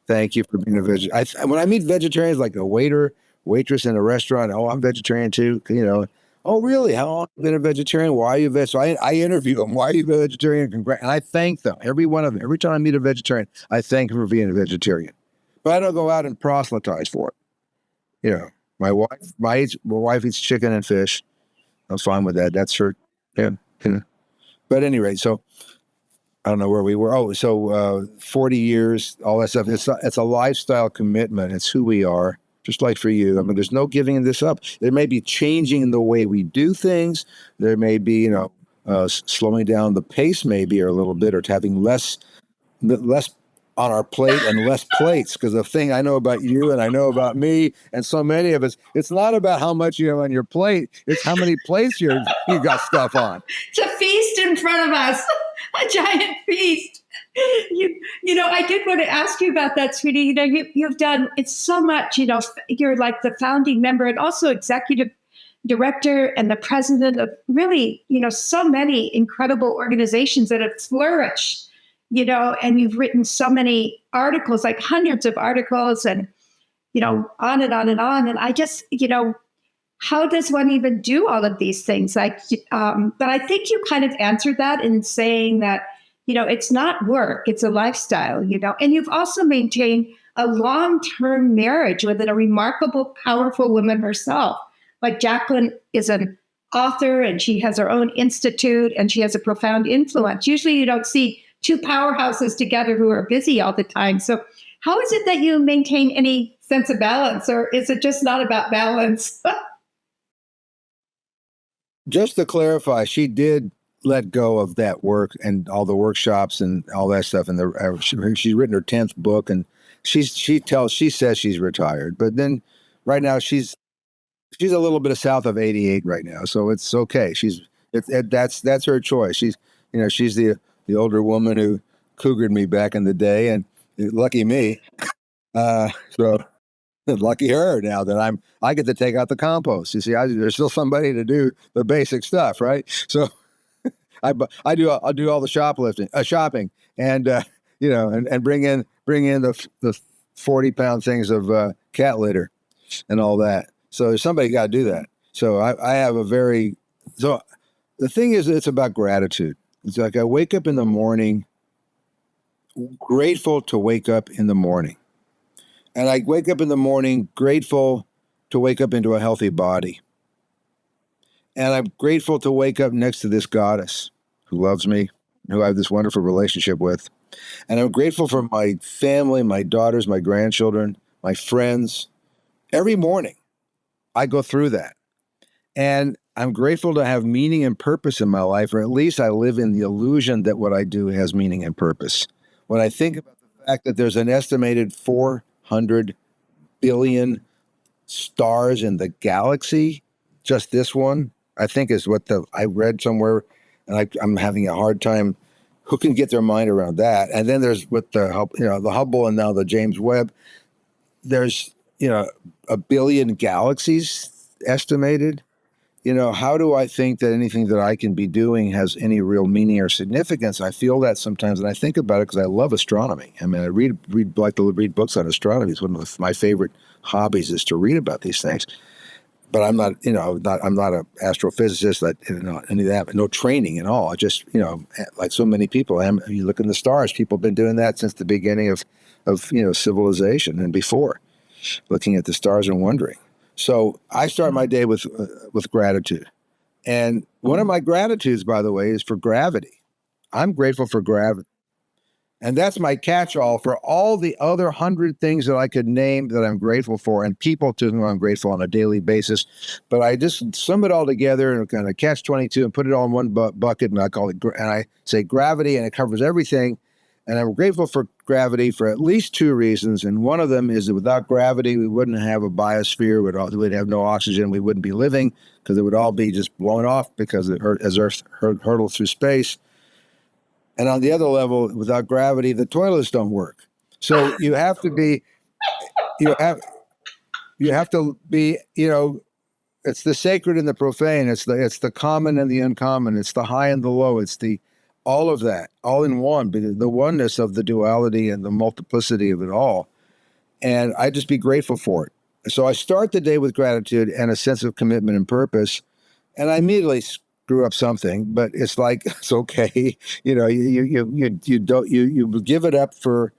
for being a vegetarian. When I meet vegetarians, like a waitress in a restaurant, oh, I'm vegetarian too. Oh, really? How long have you been a vegetarian? Why are you vegetarian? So I interview them. Why are you a vegetarian? And I thank them. Every one of them. Every time I meet a vegetarian, I thank them for being a vegetarian. But I don't go out and proselytize for it. My wife eats chicken and fish. I'm fine with that. That's her. Yeah. But anyway, so I don't know where we were. Oh, so 40 years, all that stuff. It's a lifestyle commitment. It's who we are, just like for you. I mean, there's no giving this up. There may be changing the way we do things. There may be, slowing down the pace maybe or a little bit, or having less on our plate and less plates. Because the thing I know about you and I know about me and so many of us, it's not about how much you have on your plate. It's how many plates you got stuff on. It's a feast in front of us. A giant feast. I did want to ask you about that, sweetie. You've done it's so much. You're like the founding member and also executive director and the president of really, so many incredible organizations that have flourished. And you've written so many articles, like hundreds of articles, and on and on and on. And I just, how does one even do all of these things? But I think you kind of answered that in saying that, it's not work, it's a lifestyle, and you've also maintained a long-term marriage with a remarkable, powerful woman herself. Like Jacqueline is an author and she has her own institute and she has a profound influence. Usually you don't see two powerhouses together who are busy all the time. So how is it that you maintain any sense of balance, or is it just not about balance? Just to clarify, she did let go of that work and all the workshops and all that stuff. And she's written her 10th book, and she says she's retired. But then, right now she's a little bit south of 88 right now, so it's okay. That's her choice. She's the older woman who cougared me back in the day, and lucky me. So. Lucky her now that I get to take out the compost. You see, there's still somebody to do the basic stuff, right? So I'll do all the shopping, and and bring in the 40-pound things of cat litter and all that. So somebody got to do that. So I have so the thing is, it's about gratitude. It's like I wake up in the morning, grateful to wake up in the morning. And I wake up in the morning grateful to wake up into a healthy body. And I'm grateful to wake up next to this goddess who loves me, who I have this wonderful relationship with. And I'm grateful for my family, my daughters, my grandchildren, my friends, every morning I go through that. And I'm grateful to have meaning and purpose in my life, or at least I live in the illusion that what I do has meaning and purpose. When I think about the fact that there's an estimated 400 billion stars in the galaxy, just this one, I think is what I read somewhere, and I'm having a hard time. Who can get their mind around that? And then there's with the Hubble and now the James Webb, there's a billion galaxies estimated. How do I think that anything that I can be doing has any real meaning or significance? I feel that sometimes, and I think about it because I love astronomy. I mean, I like to read books on astronomy. It's one of my favorite hobbies is to read about these things. But I'm not, I'm not an astrophysicist, any of that, but no training at all. I just, like so many people, you look in the stars. People have been doing that since the beginning of civilization and before, looking at the stars and wondering. So I start my day with gratitude. And one of my gratitudes, by the way, is for gravity. I'm grateful for gravity. And that's my catch-all for all the other 100 things that I could name that I'm grateful for and people to whom I'm grateful on a daily basis. But I just sum it all together and kind of catch 22 and put it all in one bucket, and I say gravity, and it covers everything. And I'm grateful for gravity for at least two reasons. And one of them is that without gravity, we wouldn't have a biosphere. We'd have no oxygen. We wouldn't be living because it would all be just blown off because as Earth hurtles through space. And on the other level, without gravity, the toilets don't work. So you have to be, it's the sacred and the profane. It's the common and the uncommon. It's the high and the low. It's all of that, all in one, the oneness of the duality and the multiplicity of it all. And I just be grateful for it. So I start the day with gratitude and a sense of commitment and purpose. And I immediately screw up something, but it's like, it's okay. You give it up for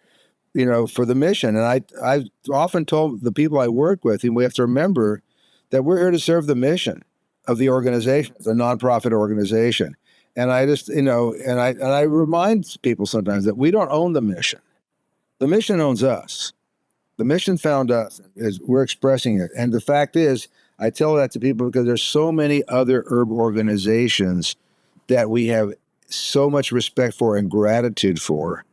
the mission. And I've often told the people I work with, and we have to remember that we're here to serve the mission of the organization, the nonprofit organization. And I just, and I remind people sometimes that we don't own the mission. The mission owns us. The mission found us, as we're expressing it. And the fact is, I tell that to people because there's so many other herb organizations that we have so much respect for and gratitude for,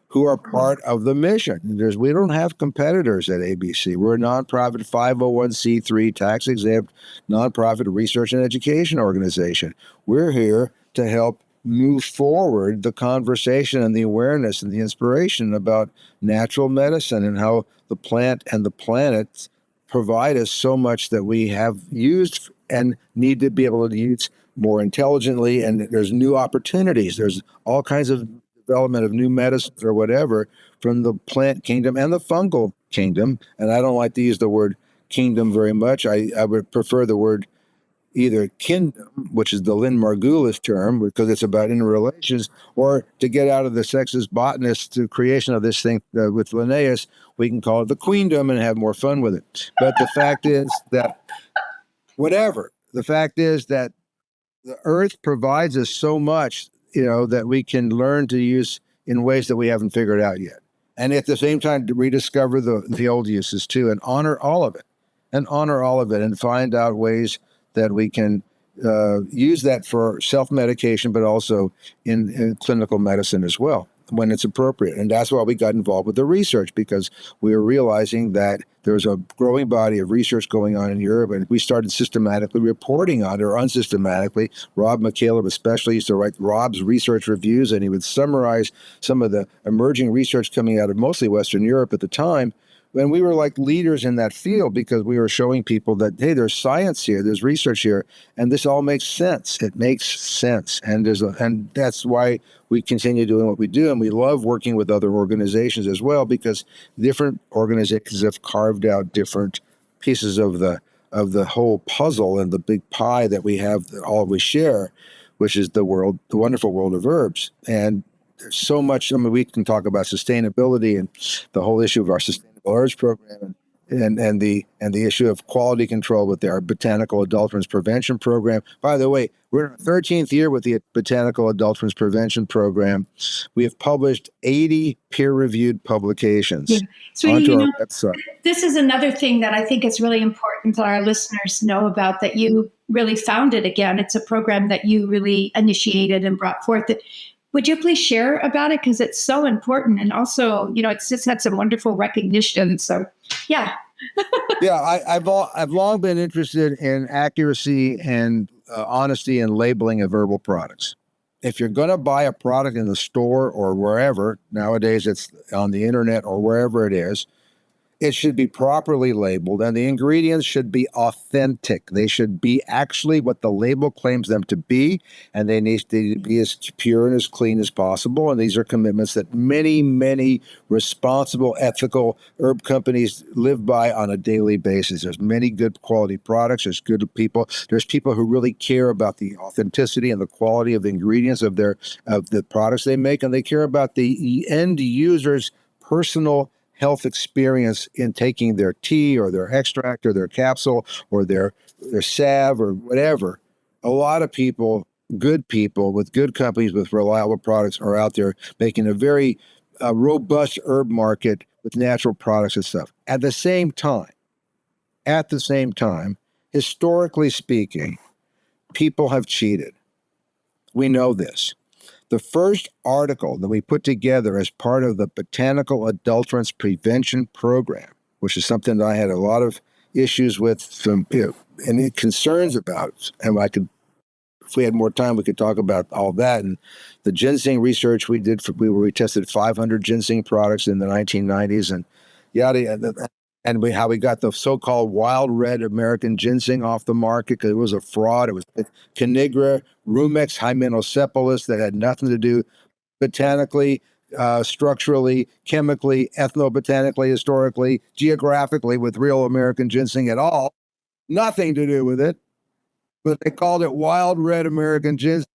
who are part of the mission. We don't have competitors at ABC. We're a nonprofit 501c3 tax-exempt nonprofit research and education organization. We're here to help move forward the conversation and the awareness and the inspiration about natural medicine and how the plant and the planet provide us so much that we have used and need to be able to use more intelligently. And there's new opportunities. There's all kinds of development of new medicines or whatever from the plant kingdom and the fungal kingdom. And I don't like to use the word kingdom very much. I would prefer the word either kingdom, which is the Lynn Margulis term, because it's about interrelations, or to get out of the sexist botanist to creation of this thing with Linnaeus, we can call it the queendom and have more fun with it. But the fact is that the fact is that the earth provides us so much, that we can learn to use in ways that we haven't figured out yet. And at the same time, to rediscover the old uses too, and honor all of it, and find out ways that we can use that for self-medication, but also in clinical medicine as well, when it's appropriate. And that's why we got involved with the research, because we were realizing that there's a growing body of research going on in Europe, and we started systematically reporting on it, or unsystematically. Rob McCaleb especially used to write Rob's research reviews, and he would summarize some of the emerging research coming out of mostly Western Europe at the time. And we were like leaders in that field because we were showing people that, hey, there's science here, there's research here, and this all makes sense. It makes sense. And and that's why we continue doing what we do. And we love working with other organizations as well, because different organizations have carved out different pieces of the whole puzzle and the big pie that we have, that all we share, which is the wonderful world of herbs. And there's so much. I mean, we can talk about sustainability and the whole issue of our sustainable herbs program and the issue of quality control with our botanical adulterants prevention program. By the way, we're in our 13th year with the botanical adulterants prevention program. We have published 80 peer-reviewed publications Sweetie, onto our website. this is another thing that I think is really important that our listeners know about, that you really founded again. It's a program that you really initiated and brought forth. Would you please share about it? Because it's so important. And also, it's just had some wonderful recognition. So, yeah. Yeah, I've long been interested in accuracy and honesty and labeling of herbal products. If you're going to buy a product in the store or wherever, nowadays it's on the internet or wherever it is, it should be properly labeled, and the ingredients should be authentic. They should be actually what the label claims them to be, and they need to be as pure and as clean as possible. And these are commitments that many, many responsible, ethical herb companies live by on a daily basis. There's many good quality products. There's good people. There's people who really care about the authenticity and the quality of the ingredients of the products they make, and they care about the end user's personal health experience in taking their tea or their extract or their capsule or their salve or whatever. A lot of people, good people with good companies with reliable products, are out there making a very robust herb market with natural products and stuff. At the same time, historically speaking, people have cheated. We know this. The first article that we put together as part of the Botanical Adulterants Prevention Program, which is something that I had a lot of issues with and concerns about, and if we had more time, we could talk about all that. And the ginseng research we did, we tested 500 ginseng products in the 1990s, and how we got the so-called wild red American ginseng off the market because it was a fraud. It was Canigra, Rumex hymenocephalus that had nothing to do botanically, structurally, chemically, ethnobotanically, historically, geographically with real American ginseng at all. Nothing to do with it. But they called it wild red American ginseng.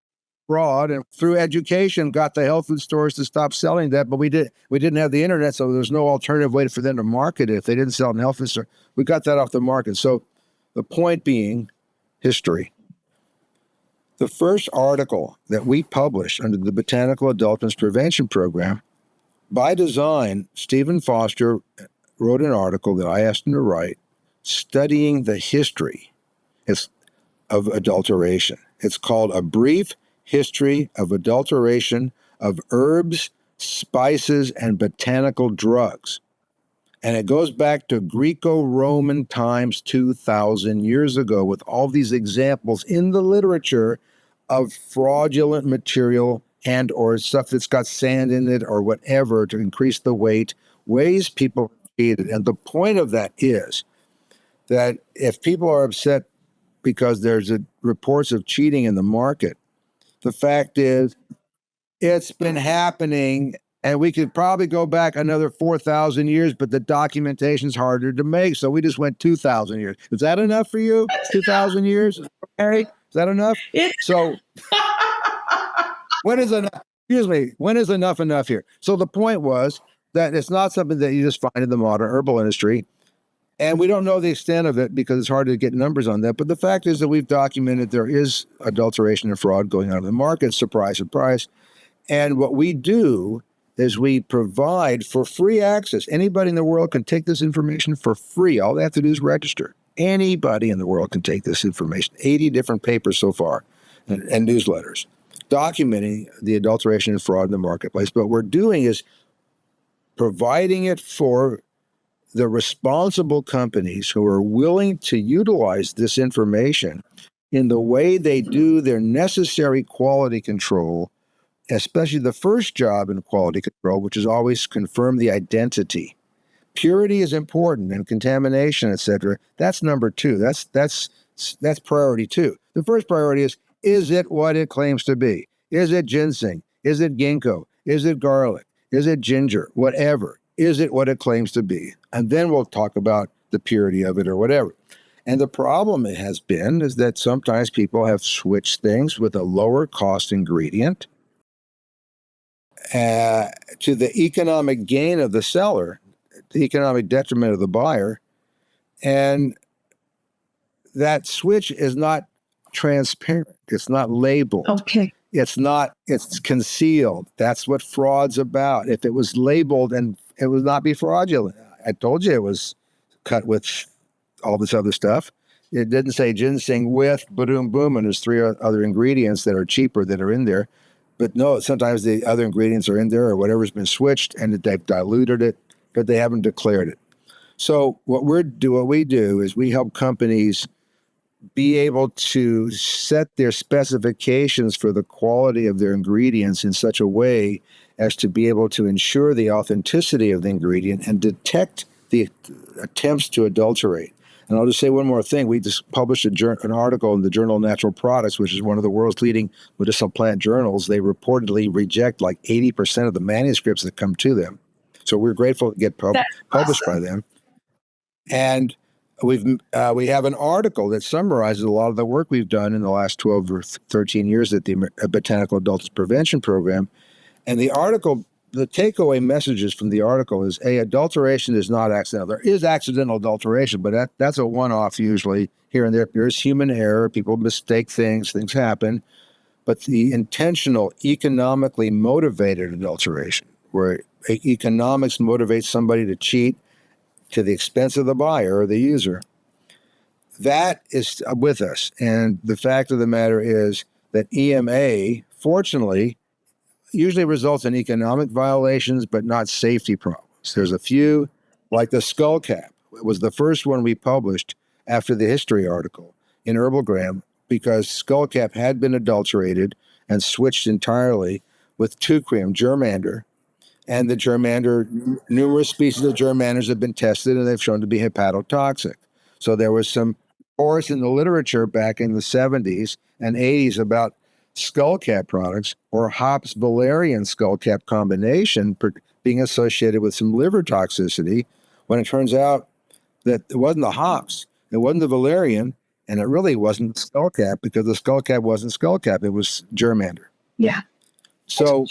Fraud, and through education got the health food stores to stop selling that, but we didn't have the internet, so there's no alternative way for them to market it if they didn't sell it in health food store. We got that off the market. So the point being, history. The first article that we published under the Botanical Adulterants Prevention Program, by design, Stephen Foster wrote an article that I asked him to write, studying the history of adulteration. It's called A Brief History of Adulteration of Herbs, Spices, and Botanical Drugs. And it goes back to Greco-Roman times 2,000 years ago with all these examples in the literature of fraudulent material and or stuff that's got sand in it or whatever to increase the weight, ways people cheated. And the point of that is that if people are upset because there's reports of cheating in the market, the fact is, it's been happening, and we could probably go back another 4,000 years, but the documentation's harder to make, so we just went 2,000 years. Is that enough for you? 2,000 years? Harry, is that enough? So when is enough? Excuse me, when is enough here? So the point was that it's not something that you just find in the modern herbal industry. And we don't know the extent of it because it's hard to get numbers on that. But the fact is that we've documented there is adulteration and fraud going on in the market. Surprise, surprise. And what we do is we provide for free access. Anybody in the world can take this information for free. All they have to do is register. Anybody in the world can take this information. 80 different papers so far and newsletters documenting the adulteration and fraud in the marketplace. But what we're doing is providing it for the responsible companies who are willing to utilize this information in the way they do their necessary quality control, especially the first job in quality control, which is always confirm the identity. Purity is important, and contamination, etc. That's number two. That's priority two. The first priority is it what it claims to be? Is it ginseng? Is it ginkgo? Is it garlic? Is it ginger? Whatever. Is it what it claims to be? And then we'll talk about the purity of it or whatever. And the problem it has been is that sometimes people have switched things with a lower cost ingredient to the economic gain of the seller, the economic detriment of the buyer. And that switch is not transparent. It's not labeled. Okay. It's concealed. That's what fraud's about. If it was labeled, and it would not be fraudulent. I told you it was cut with all this other stuff. It didn't say ginseng with boom boom, and there's 3 other ingredients that are cheaper that are in there. But no, sometimes the other ingredients are in there, or whatever's been switched, and they've diluted it, but they haven't declared it. So what we do is we help companies be able to set their specifications for the quality of their ingredients in such a way as to be able to ensure the authenticity of the ingredient and detect the attempts to adulterate. And I'll just say one more thing. We just published an article in the Journal of Natural Products, which is one of the world's leading medicinal plant journals. They reportedly reject like 80% of the manuscripts that come to them. So we're grateful to get published by them. And we have an article that summarizes a lot of the work we've done in the last 12 or 13 years at the Botanical Adulterants Prevention Program. And the article, the takeaway messages from the article is, adulteration is not accidental. There is accidental adulteration, but that's a one-off usually. Here and there is human error. People mistake things happen. But the intentional, economically motivated adulteration, where economics motivates somebody to cheat to the expense of the buyer or the user, that is with us. And the fact of the matter is that EMA, fortunately, usually results in economic violations, but not safety problems. There's a few, like the skull cap. It was the first one we published after the history article in Herbalgram, because skull cap had been adulterated and switched entirely with 2-cream germander. And the germander, numerous species of germanders have been tested, and they've shown to be hepatotoxic. So there was some force in the literature back in the 70s and 80s about skullcap products, or hops valerian skullcap combination being associated with some liver toxicity, when it turns out that it wasn't the hops, it wasn't the valerian, and it really wasn't the skullcap, because the skullcap wasn't skullcap, it was germander. Yeah. So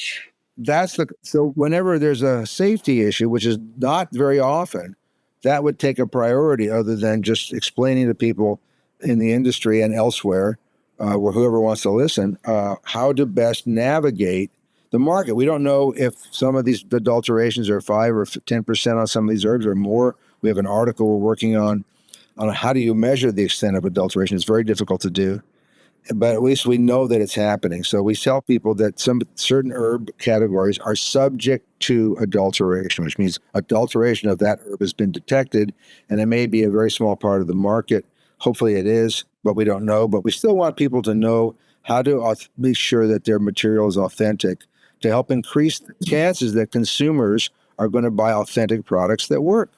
so whenever there's a safety issue, which is not very often, that would take a priority, other than just explaining to people in the industry and elsewhere, or whoever wants to listen, how to best navigate the market. We don't know if some of these adulterations are 5 or 10% on some of these herbs or more. We have an article we're working on how do you measure the extent of adulteration. It's very difficult to do, but at least we know that it's happening. So we tell people that some certain herb categories are subject to adulteration, which means adulteration of that herb has been detected, and it may be a very small part of the market. Hopefully it is, but we don't know. But we still want people to know how to be sure that their material is authentic, to help increase the chances that consumers are going to buy authentic products that work.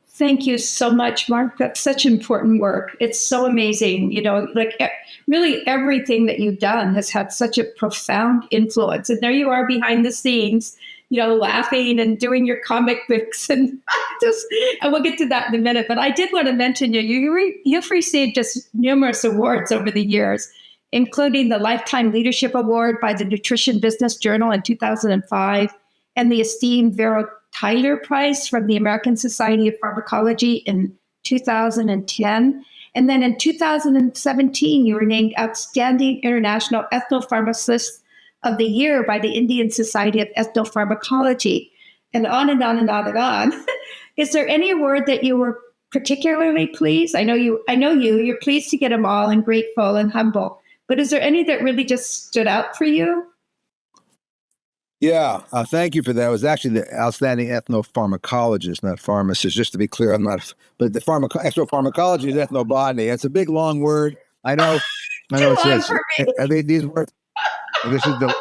Thank you so much, Mark. That's such important work. It's so amazing. Really everything that you've done has had such a profound influence. And there you are behind the scenes, laughing and doing your comic books. And we'll get to that in a minute. But I did want to mention you've received just numerous awards over the years, including the Lifetime Leadership Award by the Nutrition Business Journal in 2005, and the esteemed Vero Tyler Prize from the American Society of Pharmacology in 2010. And then in 2017, you were named Outstanding International Ethnopharmacist of the Year by the Indian Society of Ethnopharmacology, and on and on and on and on. Is there any award that you were particularly pleased? I know you're pleased to get them all, and grateful and humble. But is there any that really just stood out for you? Yeah, thank you for that. It was actually the Outstanding Ethnopharmacologist, not pharmacist, just to be clear. I'm not, but the ethnopharmacology is ethnobotany. It's a big, long word. I know it says, these words, this is the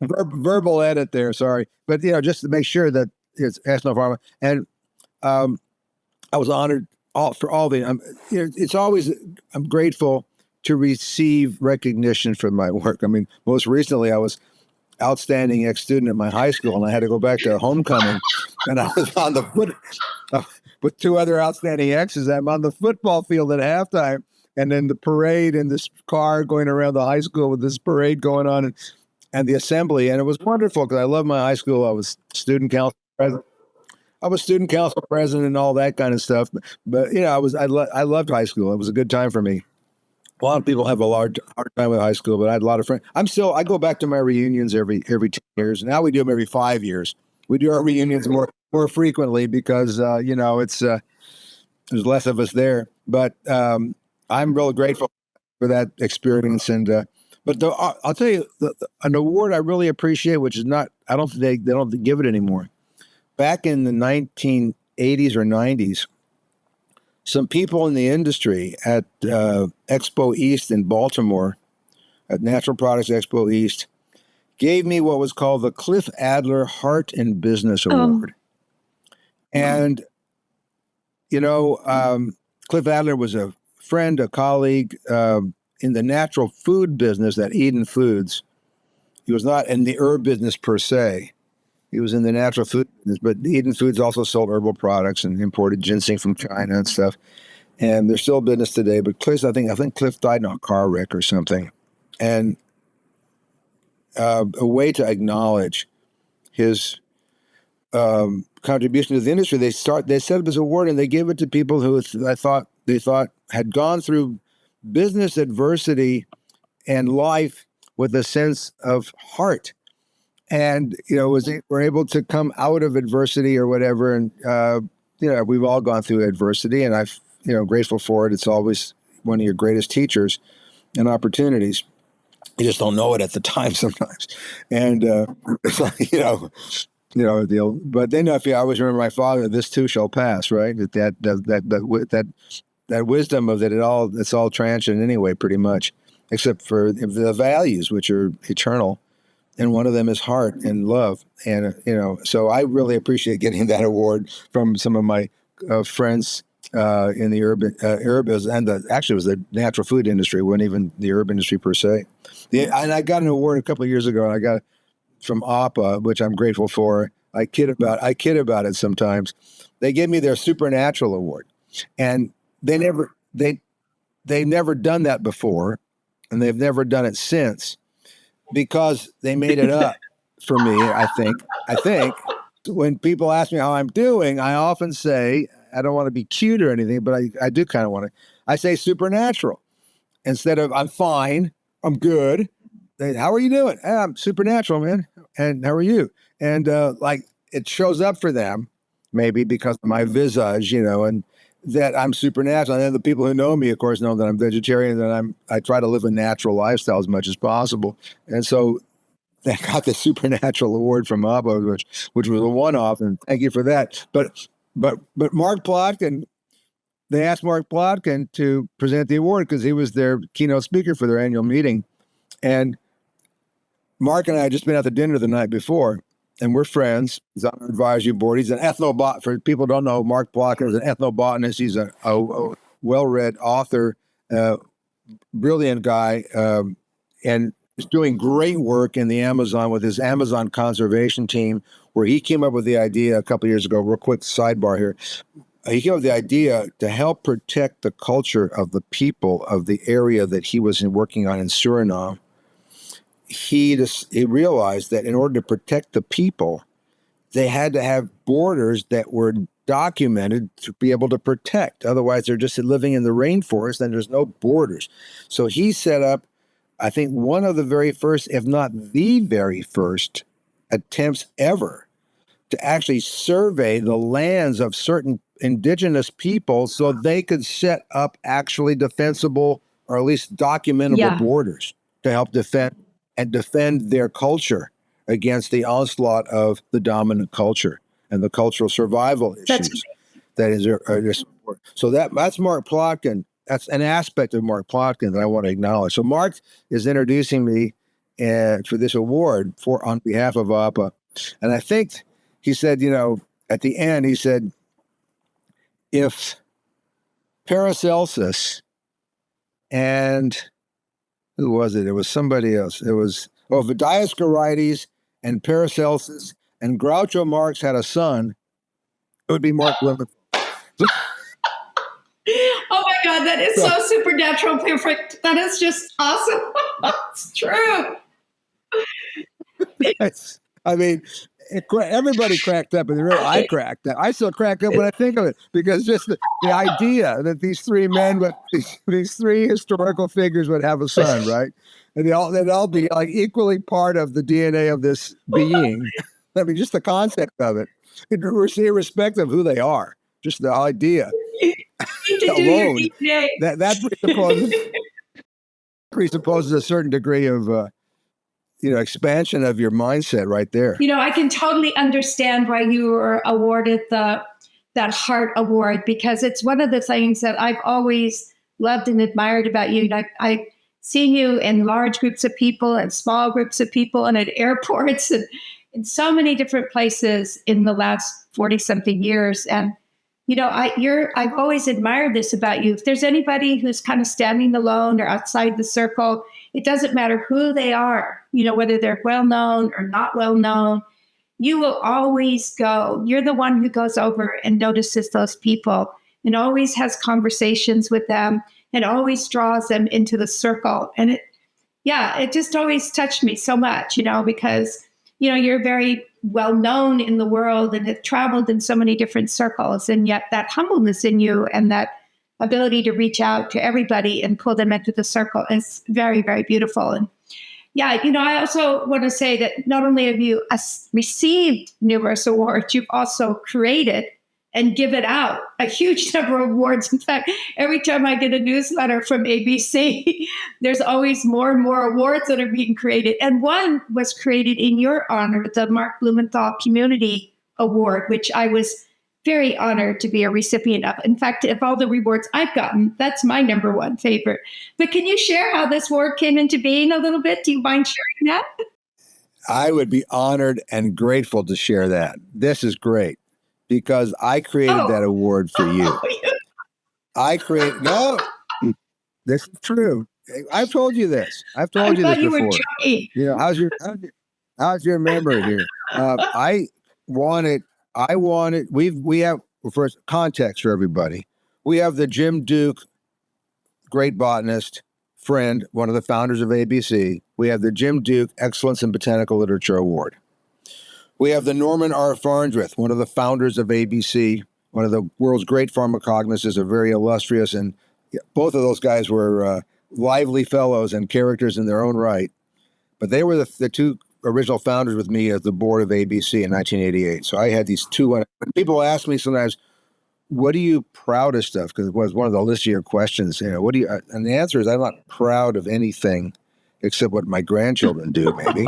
verbal edit there, sorry. But, just to make sure that it's ethnopharma. And I was honored for all the, it's always, I'm grateful to receive recognition for my work. I mean, most recently I was outstanding ex-student at my high school, and I had to go back to homecoming, and I was on the foot with 2 other outstanding exes. I'm on the football field at halftime, and then the parade in this car going around the high school with this parade going on, and the assembly, and it was wonderful because I love my high school. I was student council president. I was student council president and all that kind of stuff. But you know, I loved high school. It was a good time for me. A lot of people have a hard time with high school, but I had a lot of friends. I go back to my reunions every 10 years. Now we do them every 5 years. We do our reunions more frequently because you know, it's there's less of us there. But I'm real grateful for that experience. And but I'll tell you, an award I really appreciate, which is not, I don't think they don't give it anymore. Back in the 1980s or 90s, some people in the industry at Expo East in Baltimore, at Natural Products Expo East, gave me what was called the Cliff Adler Heart and Business Award. And, you know, Cliff Adler was a friend, a colleague in the natural food business at Eden Foods. He was not in the herb business per se. He was in the natural food business, but Eden Foods also sold herbal products and imported ginseng from China and stuff. And they're still in business today. But Cliff, I think Cliff died in a car wreck or something. And a way to acknowledge his contribution to the industry, they set up this award and they gave it to people who they thought had gone through business adversity and life with a sense of heart. And, you know, were able to come out of adversity or whatever. And, you know, we've all gone through adversity and I've, you know, grateful for it. It's always one of your greatest teachers and opportunities. You just don't know it at the time sometimes. And, it's like, you know, but then I always remember my father, this too shall pass, right? That wisdom of that it's all transient anyway, pretty much, except for the values, which are eternal. And one of them is heart and love. And, you know, so I really appreciate getting that award from some of my friends in the herbalism, and actually it was the natural food industry, wasn't even the herb industry per se. And I got an award a couple of years ago, and I got it from APA, which I'm grateful for. I kid about it sometimes. They gave me their Supernatural Award. And they've never done that before, and they've never done it since. Because they made it up for me, I think. When people ask me how I'm doing, I often say, I don't want to be cute or anything, but I do kind of want to. I say supernatural instead of I'm fine, I'm good. How are you doing? Hey, I'm supernatural, man. And how are you? And like it shows up for them, maybe because of my visage, you know, and that I'm supernatural. And then the people who know me, of course, know that I'm vegetarian and I try to live a natural lifestyle as much as possible. And so they got the Supernatural Award from ABBA, which was a one-off, and thank you for that. But Mark Plotkin, they asked Mark Plotkin to present the award because he was their keynote speaker for their annual meeting. And Mark and I had just been at the dinner the night before. And we're friends. He's on our advisory board. He's an ethnobot. For people who don't know, Mark Plotkin is an ethnobotanist. He's a well-read author, brilliant guy, and is doing great work in the Amazon with his Amazon conservation team, where he came up with the idea a couple of years ago. Real quick sidebar here. He came up with the idea to help protect the culture of the people of the area that he was working on in Suriname. He realized that in order to protect the people, they had to have borders that were documented to be able to protect. Otherwise, they're just living in the rainforest and there's no borders. So he set up, I think, one of the very first, if not the very first, attempts ever to actually survey the lands of certain indigenous people so they could set up actually defensible or at least documentable borders to help defend their culture against the onslaught of the dominant culture and the cultural survival issues. So that's Mark Plotkin. That's an aspect of Mark Plotkin that I want to acknowledge. So Mark is introducing me for this award on behalf of APA. And I think he said, you know, at the end, he said, if Paracelsus and who was it? It was somebody else. It was, if Dioscorides and Paracelsus and Groucho Marx had a son, it would be Mark Blumenthal. Oh my God, that is so supernatural perfect. That is just awesome. It's true. I mean, Everybody cracked up in the room. I cracked up. I still crack up when I think of it, because just the idea that these three men, these three historical figures would have a son, right? And they'd all be like equally part of the DNA of this being. I mean, just the concept of it, irrespective of who they are, just the idea alone, that presupposes a certain degree of expansion of your mindset right there. I can totally understand why you were awarded that Heart Award, because it's one of the things that I've always loved and admired about you. I've seen you in large groups of people and small groups of people and at airports and in so many different places in the last 40-something years. And, I've always admired this about you. If there's anybody who's kind of standing alone or outside the circle, it doesn't matter who they are, whether they're well-known or not well-known, you will always go. You're the one who goes over and notices those people and always has conversations with them and always draws them into the circle. And it just always touched me so much, because, you're very well known in the world and have traveled in so many different circles. And yet that humbleness in you and that ability to reach out to everybody and pull them into the circle is very, very beautiful. And I also want to say that not only have you received numerous awards, you've also created and given out a huge number of awards. In fact, every time I get a newsletter from ABC, there's always more and more awards that are being created. And one was created in your honor, the Mark Blumenthal Community Award, which I was very honored to be a recipient of. In fact, of all the rewards I've gotten, that's my number one favorite. But can you share how this award came into being a little bit? Do you mind sharing that? I would be honored and grateful to share that. This is great, because I created that award for you. This is true. I've told you this. I've told you this before. How's your memory here? We have, first, context for everybody. We have the Jim Duke, great botanist, friend, one of the founders of ABC. We have the Jim Duke Excellence in Botanical Literature Award. We have the Norman R. Farnsworth, one of the founders of ABC, one of the world's great pharmacognosers, a very illustrious, and both of those guys were lively fellows and characters in their own right. But they were the two original founders with me at the board of ABC in 1988. So I had these two. When people ask me sometimes, what are you proudest of? Because it was one of the list of your questions. What do you? And the answer is, I'm not proud of anything except what my grandchildren do, maybe.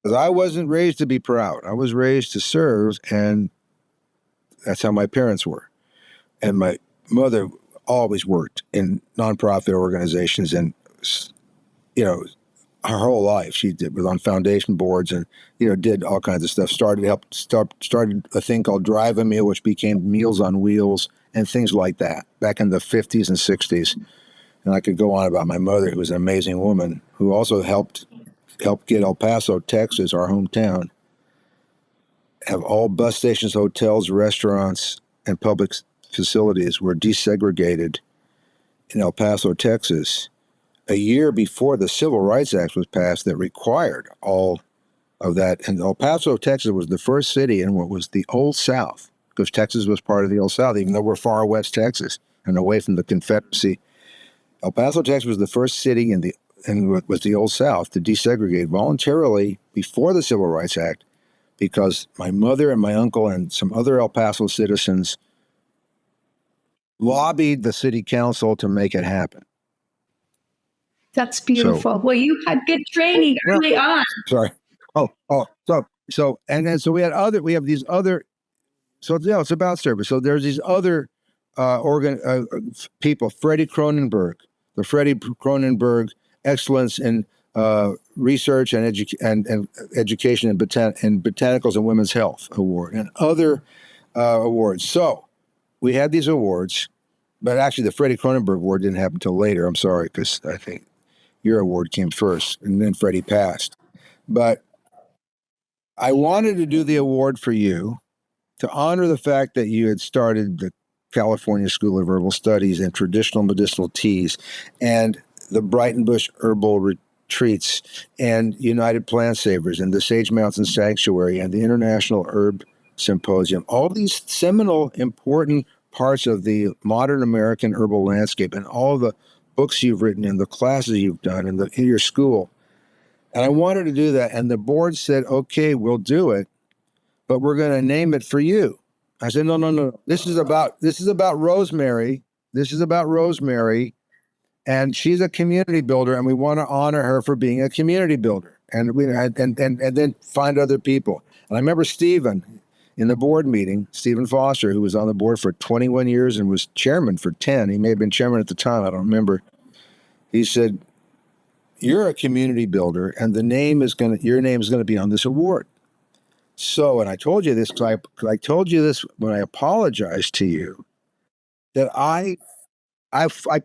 Because I wasn't raised to be proud. I was raised to serve, and that's how my parents were. And my mother always worked in nonprofit organizations, and her whole life she was on foundation boards and did all kinds of stuff. Started a thing called Drive a Meal, which became Meals on Wheels and things like that back in the 50s and 60s. And I could go on about my mother, who was an amazing woman, who also helped get El Paso, Texas, our hometown, have all bus stations, hotels, restaurants, and public facilities were desegregated in El Paso, Texas, a year before the Civil Rights Act was passed that required all of that. And El Paso, Texas was the first city in what was the Old South, because Texas was part of the Old South, even though we're far west Texas and away from the Confederacy. El Paso, Texas was the first city in what was the Old South to desegregate voluntarily before the Civil Rights Act, because my mother and my uncle and some other El Paso citizens lobbied the city council to make it happen. That's beautiful. Well, you had good training early on. Sorry. So we have these other. So it's about service. So there's these other people. Freddie Cronenberg, the Freddie Cronenberg Excellence in Research and Education in Botanicals and Women's Health Award, and other awards. So we had these awards, but actually the Freddie Cronenberg Award didn't happen until later. I'm sorry, because I think your award came first, and then Freddie passed. But I wanted to do the award for you to honor the fact that you had started the California School of Herbal Studies and traditional medicinal teas, and the Brighton Bush Herbal Treats and United Plant Savers and the Sage Mountain Sanctuary and the International Herb Symposium, all these seminal, important parts of the modern American herbal landscape and all the books you've written and the classes you've done in your school. And I wanted to do that. And the board said, okay, we'll do it, but we're going to name it for you. I said, no. This is about Rosemary. This is about Rosemary. And she's a community builder, and we want to honor her for being a community builder, and then find other people. And I remember Stephen in the board meeting, Stephen Foster, who was on the board for 21 years and was chairman for 10. He may have been chairman at the time. I don't remember. He said, "You're a community builder, and your name is going to be on this award." So, and I told you this because I told you this when I apologized to you, that I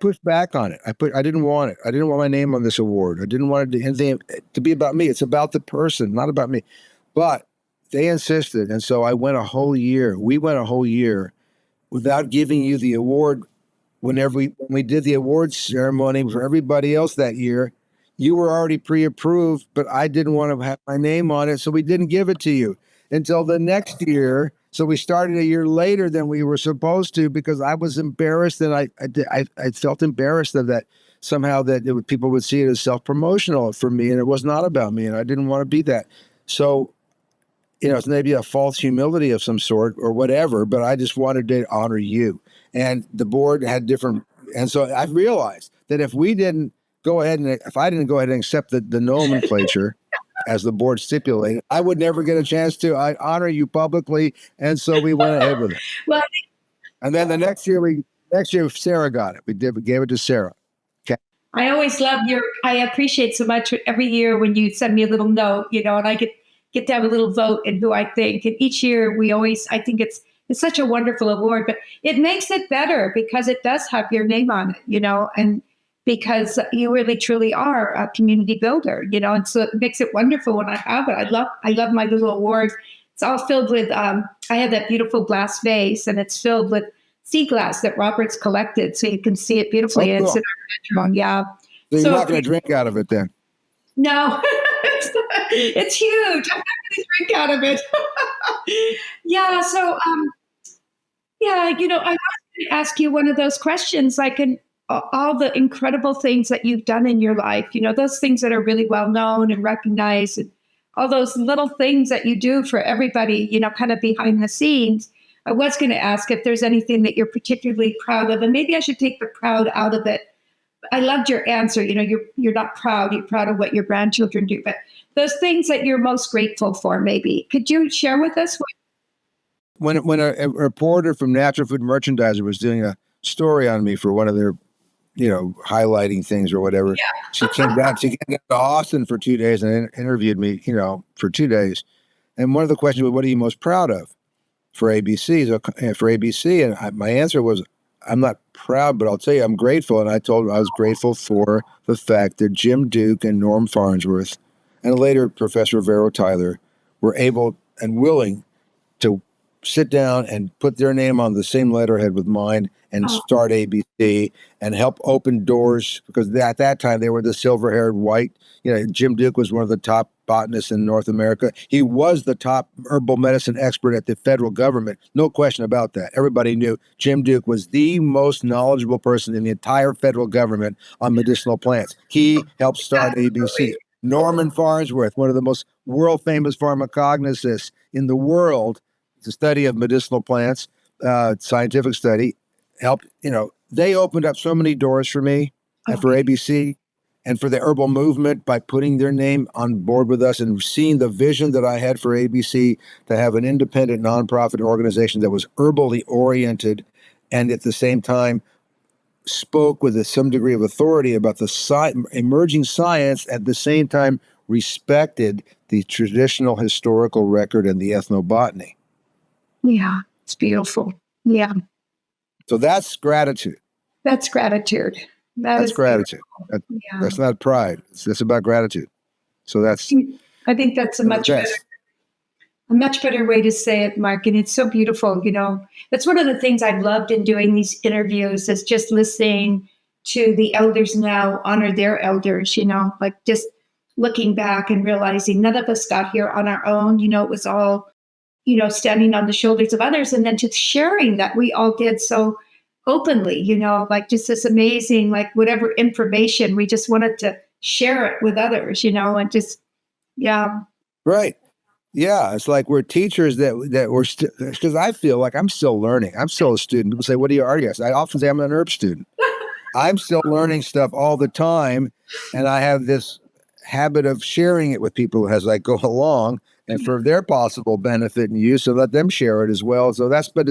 pushed back on it. I didn't want it. I didn't want my name on this award. I didn't want anything to be about me. It's about the person, not about me. But they insisted, and so I went a whole year. We went a whole year without giving you the award. When we did the awards ceremony for everybody else that year, you were already pre-approved, but I didn't want to have my name on it, so we didn't give it to you until the next year. So we started a year later than we were supposed to because I was embarrassed, and I felt embarrassed of that somehow that people would see it as self-promotional for me, and it was not about me, and I didn't want to be that. So, it's maybe a false humility of some sort or whatever, but I just wanted to honor you. And the board had different, and so I realized that if I didn't go ahead and accept the nomenclature as the board stipulated, I would never get a chance to. I honor you publicly, and so we went ahead with it. Well, And then the next year Sarah got it. We gave it to Sarah. Okay. I always love I appreciate so much every year when you send me a little note, and I get to have a little vote in who I think. And each year I think it's such a wonderful award, but it makes it better because it does have your name on it, and because you really truly are a community builder, and so it makes it wonderful when I have it. I love my little award. It's all filled with, I have that beautiful glass vase, and it's filled with sea glass that Robert's collected, so you can see it beautifully. Oh, cool. It's in our bedroom, yeah. So you're not going to drink out of it then? No, it's huge. I'm not going to drink out of it. Yeah. So, I was going to ask you one of those questions, like all the incredible things that you've done in your life, those things that are really well known and recognized, and all those little things that you do for everybody, kind of behind the scenes. I was going to ask if there's anything that you're particularly proud of, and maybe I should take the proud out of it. I loved your answer. You're not proud. You're proud of what your grandchildren do, but those things that you're most grateful for, maybe. Could you share with us? When a reporter from Natural Food Merchandiser was doing a story on me for one of their, highlighting things or whatever, she came down to Austin for 2 days and interviewed me, for 2 days. And one of the questions was, what are you most proud of for ABC? And my answer was, I'm not proud, but I'll tell you, I'm grateful. And I told her I was grateful for the fact that Jim Duke and Norm Farnsworth, and later Professor Vero Tyler, were able and willing to sit down and put their name on the same letterhead with mine and start ABC and help open doors, because at that time they were the silver-haired white. Jim Duke was one of the top botanists in North America. He was the top herbal medicine expert at the federal government. No question about that. Everybody knew Jim Duke was the most knowledgeable person in the entire federal government on medicinal plants. He helped start ABC. Norman Farnsworth, one of the most world-famous pharmacognosists in the world, the study of medicinal plants, scientific study, helped, they opened up so many doors for me and for ABC and for the herbal movement by putting their name on board with us and seeing the vision that I had for ABC to have an independent nonprofit organization that was herbally oriented and at the same time spoke with some degree of authority about the emerging science, at the same time respected the traditional historical record and the ethnobotany. Yeah, it's beautiful. Yeah. So that's gratitude. That's gratitude. That's gratitude. That's not pride. It's about gratitude. So I think that's a much better way to say it, Mark. And it's so beautiful. That's one of the things I've loved in doing these interviews, is just listening to the elders now honor their elders, like just looking back and realizing none of us got here on our own. It was all, standing on the shoulders of others, and then just sharing that we all did so openly, like just this amazing, like whatever information, we just wanted to share it with others, and just, yeah. Right. Yeah, it's like we're teachers that we're because I feel like I'm still learning. I'm still a student. People say, "What are you?" I often say I'm an herb student. I'm still learning stuff all the time, and I have this habit of sharing it with people as I go along, and for their possible benefit and use, so let them share it as well. So that's how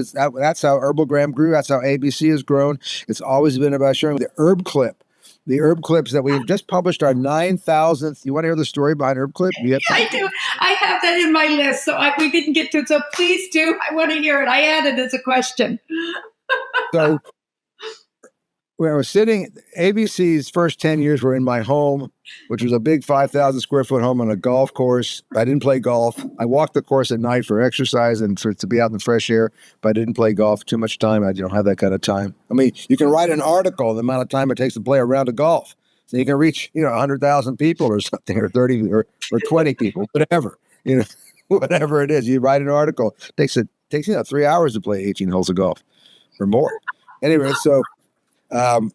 Herbalgram grew. That's how ABC has grown. It's always been about sharing the herb clip. The herb clips that we've just published our 9,000th. You want to hear the story behind herb clip? I do. I have that in my list, so we didn't get to it. So please do. I want to hear it. I added as a question. So when I was sitting, ABC's first 10 years were in my home, which was a big 5,000 square foot home on a golf course. I didn't play golf. I walked the course at night for exercise and to be out in the fresh air, but I didn't play golf too much time. I don't have that kind of time. I mean, you can write an article, the amount of time it takes to play a round of golf. So you can reach, 100,000 people or something, or 30 or 20 people, whatever, whatever it is. You write an article. It takes 3 hours to play 18 holes of golf or more. Anyway, so I'm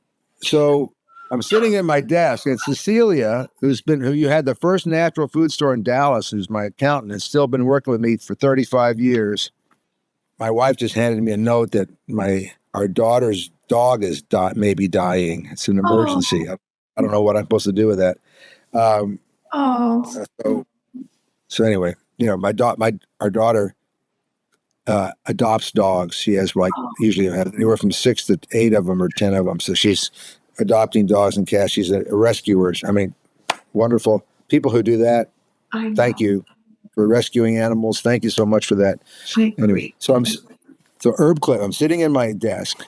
sitting at my desk, and Cecilia, who you had the first natural food store in Dallas, who's my accountant, has still been working with me for 35 years. My wife just handed me a note that our daughter's dog is maybe dying. It's an emergency. I don't know what I'm supposed to do with that. So anyway, our daughter adopts dogs. She has usually anywhere from 6 to 8 of them or 10 of them. So she's adopting dogs and cats. She's a rescuer. I mean, wonderful people who do that. Thank you for rescuing animals. Thank you so much for that. Anyway, so herb clip. I'm sitting in my desk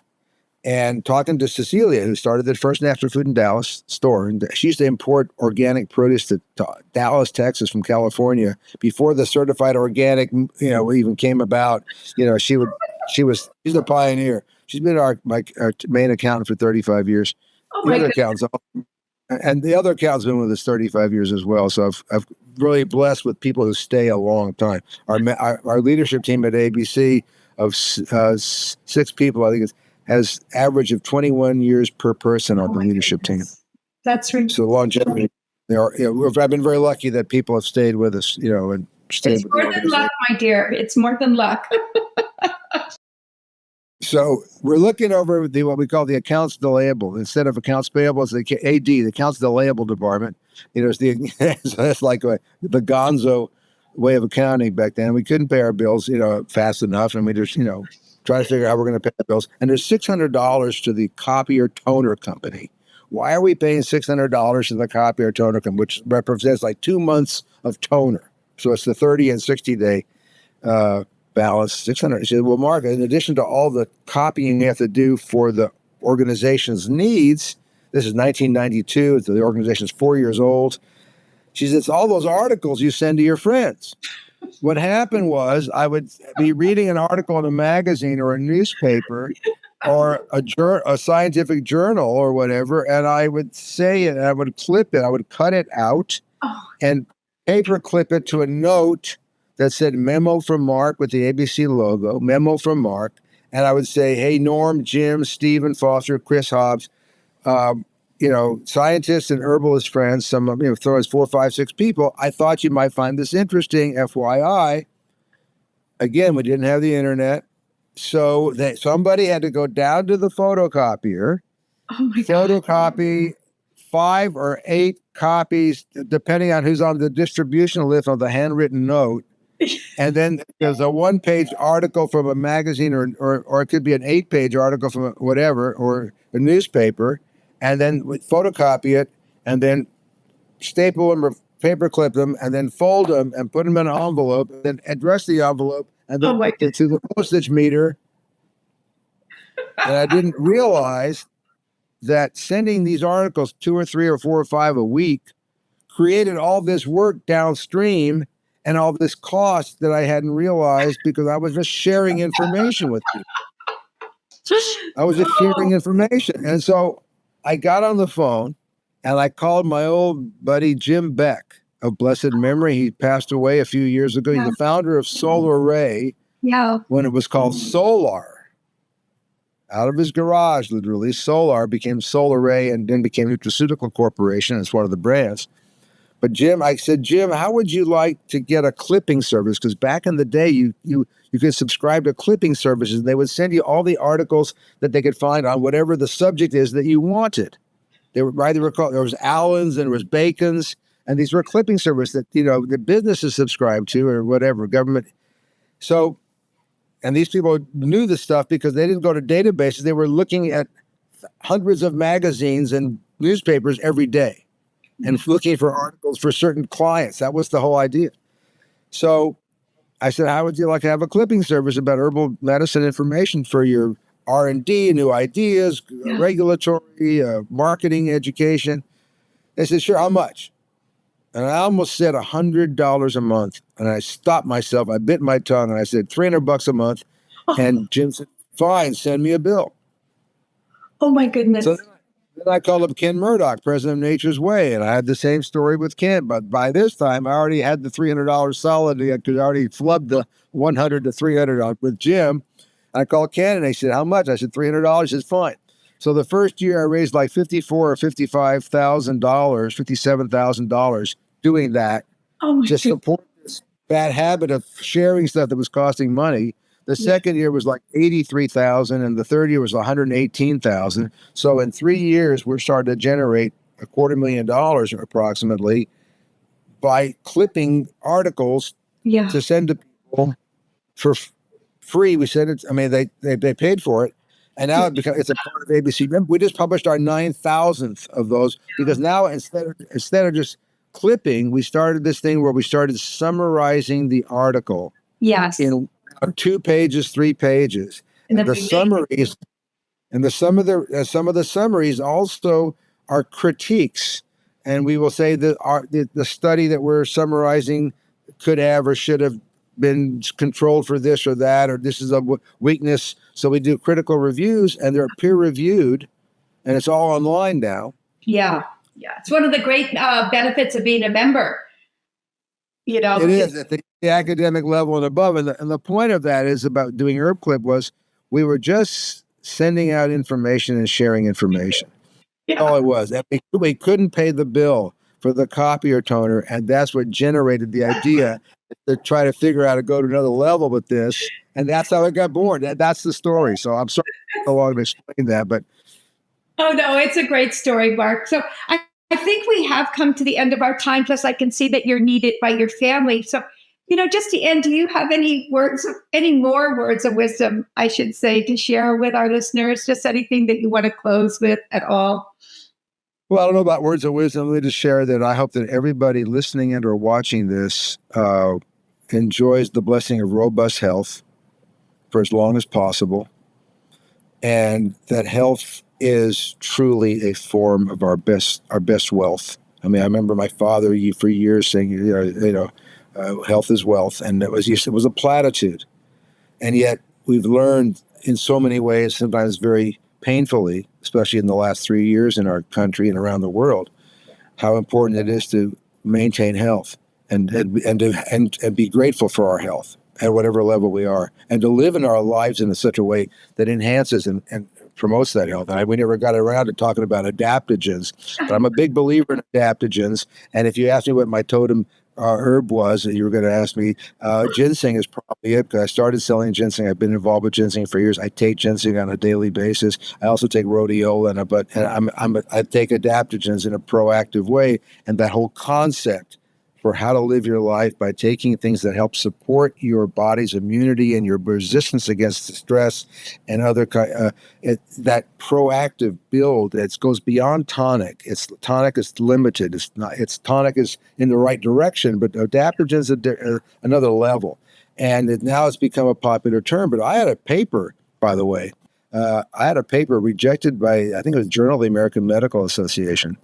and talking to Cecilia, who started the first natural food in Dallas store. And she used to import organic produce to Dallas, Texas from California before the certified organic, even came about. She's a pioneer. She's been our main accountant for 35 years. And the other accountant's been with us 35 years as well. So I've really blessed with people who stay a long time. Our leadership team at ABC of 6 people, I think has average of 21 years per person on the leadership team. That's right. So longevity. I've been very lucky that people have stayed with us, and stayed with the organization. It's more than luck, my dear. It's more than luck. So we're looking over what we call the accounts delayable. Instead of accounts payable, it's the AD, the accounts delayable department. So that's like the gonzo way of accounting back then. We couldn't pay our bills, fast enough, and we just, try to figure out how we're going to pay the bills. And there's $600 to the copier toner company. Why are we paying $600 to the copier toner company, which represents like 2 months of toner? So it's the 30 and 60 day balance. $600. He said, well, Mark, in addition to all the copying you have to do for the organization's needs, this is 1992. The organization's 4 years old. She said, it's all those articles you send to your friends. What happened was I would be reading an article in a magazine or a newspaper or a scientific journal or whatever, and I would say it, and I would clip it, I would cut it out and paper clip it to a note that said memo from Mark with the ABC logo, memo from Mark, and I would say, hey, Norm, Jim, Stephen Foster, Chris Hobbs, scientists and herbalist friends, some of throw us 4, 5, 6 people. I thought you might find this interesting. FYI. Again, we didn't have the internet, so somebody had to go down to the photocopier, photocopy 5 or 8 copies, depending on who's on the distribution list of the handwritten note. And then there's a 1-page article from a magazine, or it could be an 8-page article from whatever, or a newspaper. And then we photocopy it, and then staple them or paper clip them, and then fold them and put them in an envelope, and then address the envelope, and then put it to the postage meter. And I didn't realize that sending these articles 2 or 3 or 4 or 5 a week created all this work downstream and all this cost that I hadn't realized because I was just sharing information with people. I was just sharing information. And so I got on the phone And I called my old buddy Jim Beck of blessed memory. He passed away a few years ago. He's the founder of Solar Ray when it was called Solar. Out of his garage, literally, Solar became Solar Ray and then became Nutraceutical Corporation. It's one of the brands. But Jim, I said, Jim, how would you like to get a clipping service? Because back in the day, you could subscribe to clipping services. And they would send you all the articles that they could find on whatever the subject is that you wanted. There was Allen's and there was Bacon's, and these were clipping service that, the businesses subscribed to or whatever, government. So, and these people knew the stuff because they didn't go to databases. They were looking at hundreds of magazines and newspapers every day and looking for articles for certain clients. That was the whole idea. So I said, how would you like to have a clipping service about herbal medicine information for your R&D, new ideas, regulatory, marketing, education? They said, sure, how much? And I almost said $100 a month. And I stopped myself. I bit my tongue and I said, $300 a month. And Jim said, fine, send me a bill. Oh my goodness. So then I called up Ken Murdoch, president of Nature's Way, and I had the same story with Ken. But by this time, I already had the $300 solid because I already flubbed the $100 to $300 with Jim. I called Ken and they said, how much? I said, $300. He said, fine. So the first year I raised like $54,000 or $55,000, $57,000 doing that. Just support this bad habit of sharing stuff that was costing money. The second year was like $83,000 and the third year was $118,000. So in 3 years, we're starting to generate $250,000 approximately by clipping articles to send to people for free. We said it's, I mean, they paid for it. And now it's a part of ABC. Remember, we just published our 9,000th of those because now instead of just clipping, we started this thing where we started summarizing the article. Yes. In 2 pages, 3 pages. And the summaries, and some of the summaries also are critiques. And we will say that the study that we're summarizing could have or should have been controlled for this or that, or this is a weakness. So we do critical reviews and they're peer reviewed and it's all online now. Yeah. It's one of the great benefits of being a member. It is at the academic level and above. And the point of that is about doing Herb Clip was we were just sending out information and sharing information. All it was. And we couldn't pay the bill for the copier toner. And that's what generated the idea to try to figure out how to go to another level with this. And that's how it got born. That's the story. So I'm sorry so long to explain that, but. Oh, no, it's a great story, Mark. So I think we have come to the end of our time. Plus, I can see that you're needed by your family. So, just to end, do you have any more words of wisdom, I should say, to share with our listeners? Just anything that you want to close with at all? Well, I don't know about words of wisdom. Let me just share that I hope that everybody listening and or watching this enjoys the blessing of robust health for as long as possible. And that health is truly a form of our best wealth. I mean, I remember my father for years saying, health is wealth, and it was a platitude. And yet we've learned in so many ways, sometimes very painfully, especially in the last 3 years in our country and around the world, how important it is to maintain health and be grateful for our health at whatever level we are, and to live in our lives in such a way that enhances and promotes that health. And we never got around to talking about adaptogens, but I'm a big believer in adaptogens. And if you ask me what my totem herb was, you were going to ask me, ginseng is probably it, because I started selling ginseng. I've been involved with ginseng for years. I take ginseng on a daily basis. I also take rhodiola, I take adaptogens in a proactive way. And that whole concept for how to live your life by taking things that help support your body's immunity and your resistance against stress and other that proactive build that goes beyond tonic. Tonic is limited. Tonic is in the right direction, but adaptogens are another level. And now it's become a popular term. But I had a paper, by the way, rejected by, I think it was Journal of the American Medical Association.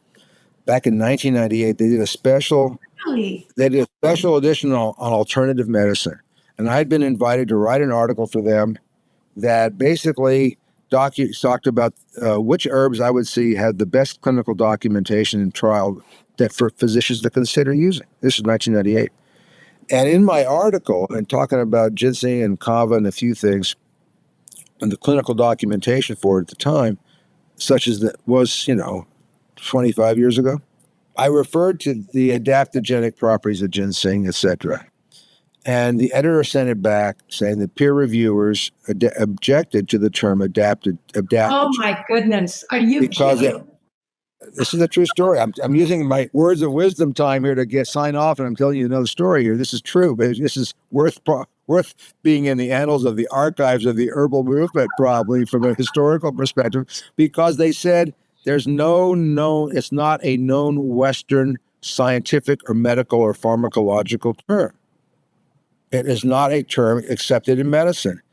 Back in 1998, they did a special edition on alternative medicine. And I had been invited to write an article for them that basically talked about which herbs I would see had the best clinical documentation and trial that for physicians to consider using. This is 1998. And in my article, and talking about ginseng and kava and a few things, and the clinical documentation for it at the time, such as that was, 25 years ago, I referred to the adaptogenic properties of ginseng, etc. And the editor sent it back saying the peer reviewers objected to the term adaptogen. Oh my goodness. Are you kidding? This is a true story. I'm using my words of wisdom time here to sign off, and I'm telling you another story here. This is true, but this is worth being in the annals of the archives of the herbal movement, probably from a historical perspective, because they said there's it's not a known Western scientific or medical or pharmacological term. It is not a term accepted in medicine.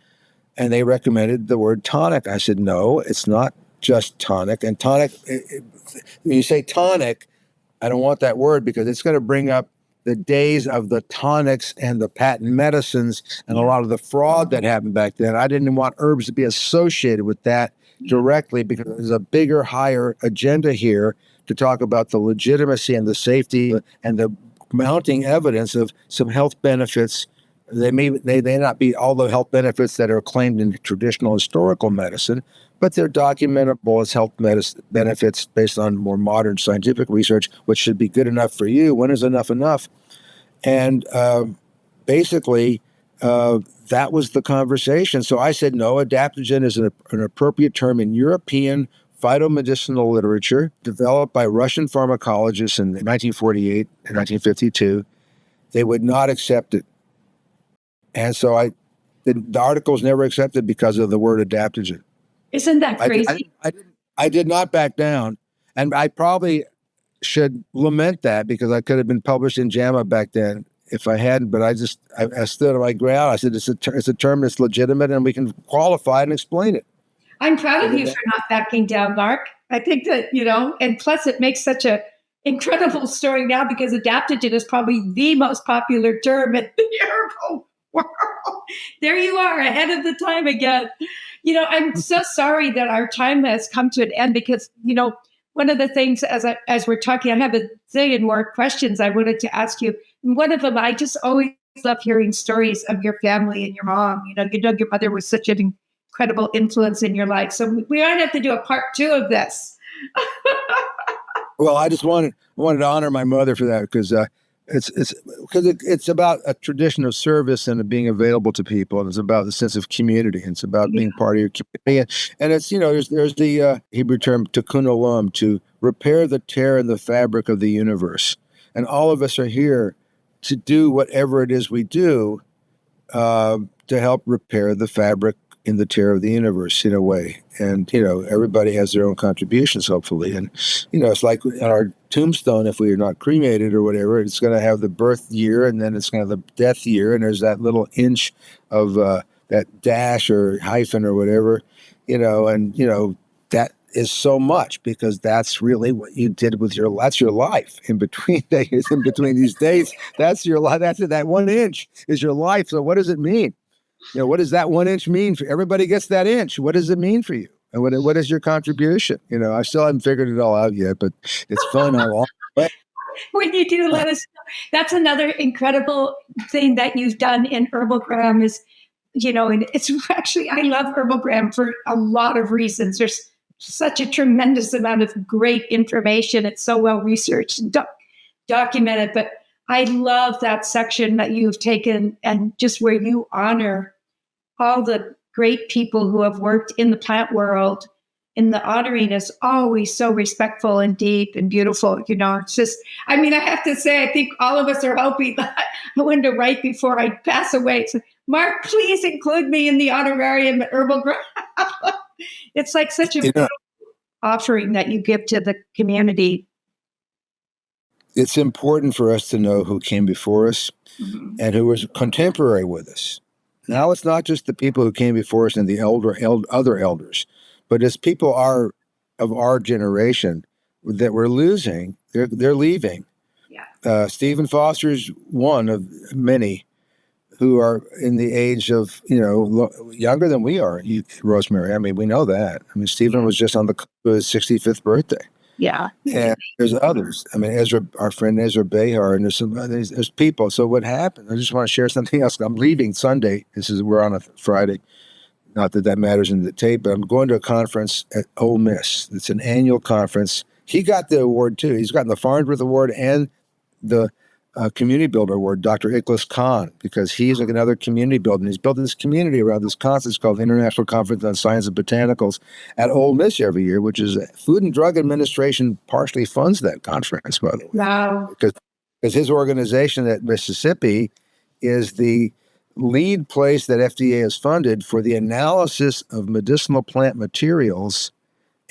And they recommended the word tonic. I said, no, it's not just tonic. And tonic, when you say tonic, I don't want that word because it's going to bring up the days of the tonics and the patent medicines and a lot of the fraud that happened back then. I didn't want herbs to be associated with that directly because there's a bigger, higher agenda here to talk about the legitimacy and the safety and the mounting evidence of some health benefits. They may not be all the health benefits that are claimed in traditional historical medicine, but they're documentable as health benefits based on more modern scientific research, which should be good enough for you. When is enough enough? And basically, that was the conversation. So I said, no, adaptogen is an appropriate term in European phytomedicinal literature developed by Russian pharmacologists in 1948 and 1952. They would not accept it. And so the article was never accepted because of the word adaptogen. Isn't that crazy? I did not back down. And I probably should lament that because I could have been published in JAMA back then if I hadn't. But I stood on my ground. I said, it's a term that's legitimate and we can qualify it and explain it. I'm proud of you for not backing down, Mark. I think that, and plus it makes such a incredible story now because adaptogen is probably the most popular term in the herbal world. There you are, ahead of the time again. I'm so sorry that our time has come to an end because, one of the things as we're talking, I have a zillion more questions I wanted to ask you. And one of them, I just always love hearing stories of your family and your mom. Your mother was such an incredible influence in your life. So we might have to do a part 2 of this. Well, I just wanted to honor my mother for that because it's about a tradition of service and of being available to people, and it's about the sense of community, and it's about being part of your community. And it's there's the Hebrew term tikkun olam, to repair the tear in the fabric of the universe, and all of us are here to do whatever it is we do to help repair the fabric in the tear of the universe in a way. And, everybody has their own contributions, hopefully. And, it's like our tombstone, if we are not cremated or whatever, it's going to have the birth year and then it's going to have the death year. And there's that little inch of that dash or hyphen or whatever, that is so much because that's really what you did with that's your life in between days, in between these days. That's your life. That's it. That 1 inch is your life. So what does it mean? What does that 1 inch mean for everybody gets that inch? What does it mean for you? And what is your contribution? I still haven't figured it all out yet, but it's fun. When you do, let us know. That's another incredible thing that you've done in Herbalgram is, and it's actually, I love Herbalgram for a lot of reasons. There's such a tremendous amount of great information. It's so well researched and documented, but I love that section that you've taken and just where you honor all the great people who have worked in the plant world. And the honoring is always so respectful and deep and beautiful. It's just, I have to say, I think all of us are hoping that I wanted to write before I pass away. So, Mark, please include me in the honorarium at Herbalgram. It's like such a beautiful offering that you give to the community. It's important for us to know who came before us and who was contemporary with us. Now it's not just the people who came before us and the other elders, but it's people of our generation that we're losing. They're leaving. Yeah. Stephen Foster's one of many who are in the age of, younger than we are, Rosemary. I mean, we know that. I mean, Stephen was just on the cusp of his 65th birthday. Yeah. And there's others. I mean, our friend Ezra Behar, and there's people. So what happened? I just want to share something else. I'm leaving Sunday. We're on a Friday. Not that that matters in the tape, but I'm going to a conference at Ole Miss. It's an annual conference. He got the award too. He's gotten the Farnsworth Award and the Community Builder Award, Dr. Ikhlas Khan, because he's like another community builder. And he's built this community around this conference called the International Conference on Science and Botanicals at Ole Miss every year, which is Food and Drug Administration partially funds that conference, by the way. Wow. Because his organization at Mississippi is the lead place that FDA has funded for the analysis of medicinal plant materials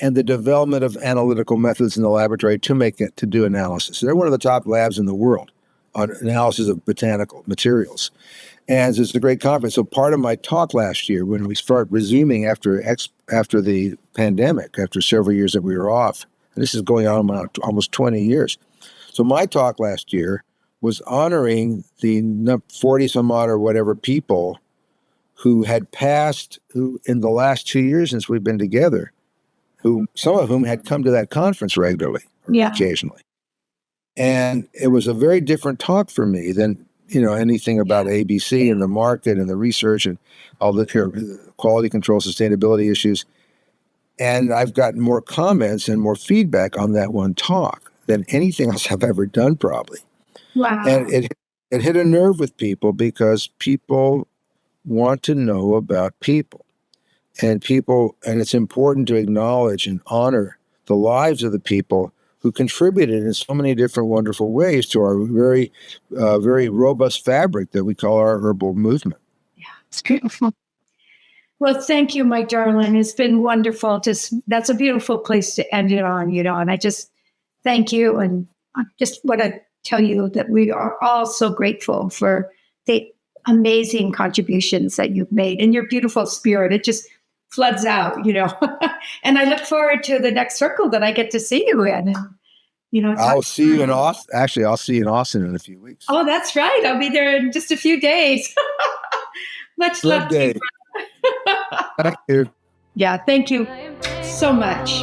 and the development of analytical methods in the laboratory to do analysis. So they're one of the top labs in the world on analysis of botanical materials. And it's a great conference. So part of my talk last year, when we start resuming after the pandemic, after several years that we were off, and this is going on almost 20 years. So my talk last year was honoring the 40 some odd or whatever people who had passed, who in the last 2 years since we've been together, some of whom had come to that conference regularly, occasionally. And it was a very different talk for me than, anything about ABC and the market and the research and all the quality control, sustainability issues. And I've gotten more comments and more feedback on that one talk than anything else I've ever done, probably. Wow. And it hit a nerve with people because people want to know about people. And it's important to acknowledge and honor the lives of the people who contributed in so many different wonderful ways to our very, very robust fabric that we call our herbal movement. Yeah, it's beautiful. Well, thank you, my darling. It's been wonderful. That's a beautiful place to end it on, and I just thank you. And I just want to tell you that we are all so grateful for the amazing contributions that you've made and your beautiful spirit. It just floods out, and I look forward to the next circle that I get to see you in. And, I'll see you in Austin. Actually, I'll see you in Austin in a few weeks. Oh, that's right. I'll be there in just a few days. Much love to you. Thank you. Yeah, thank you so much.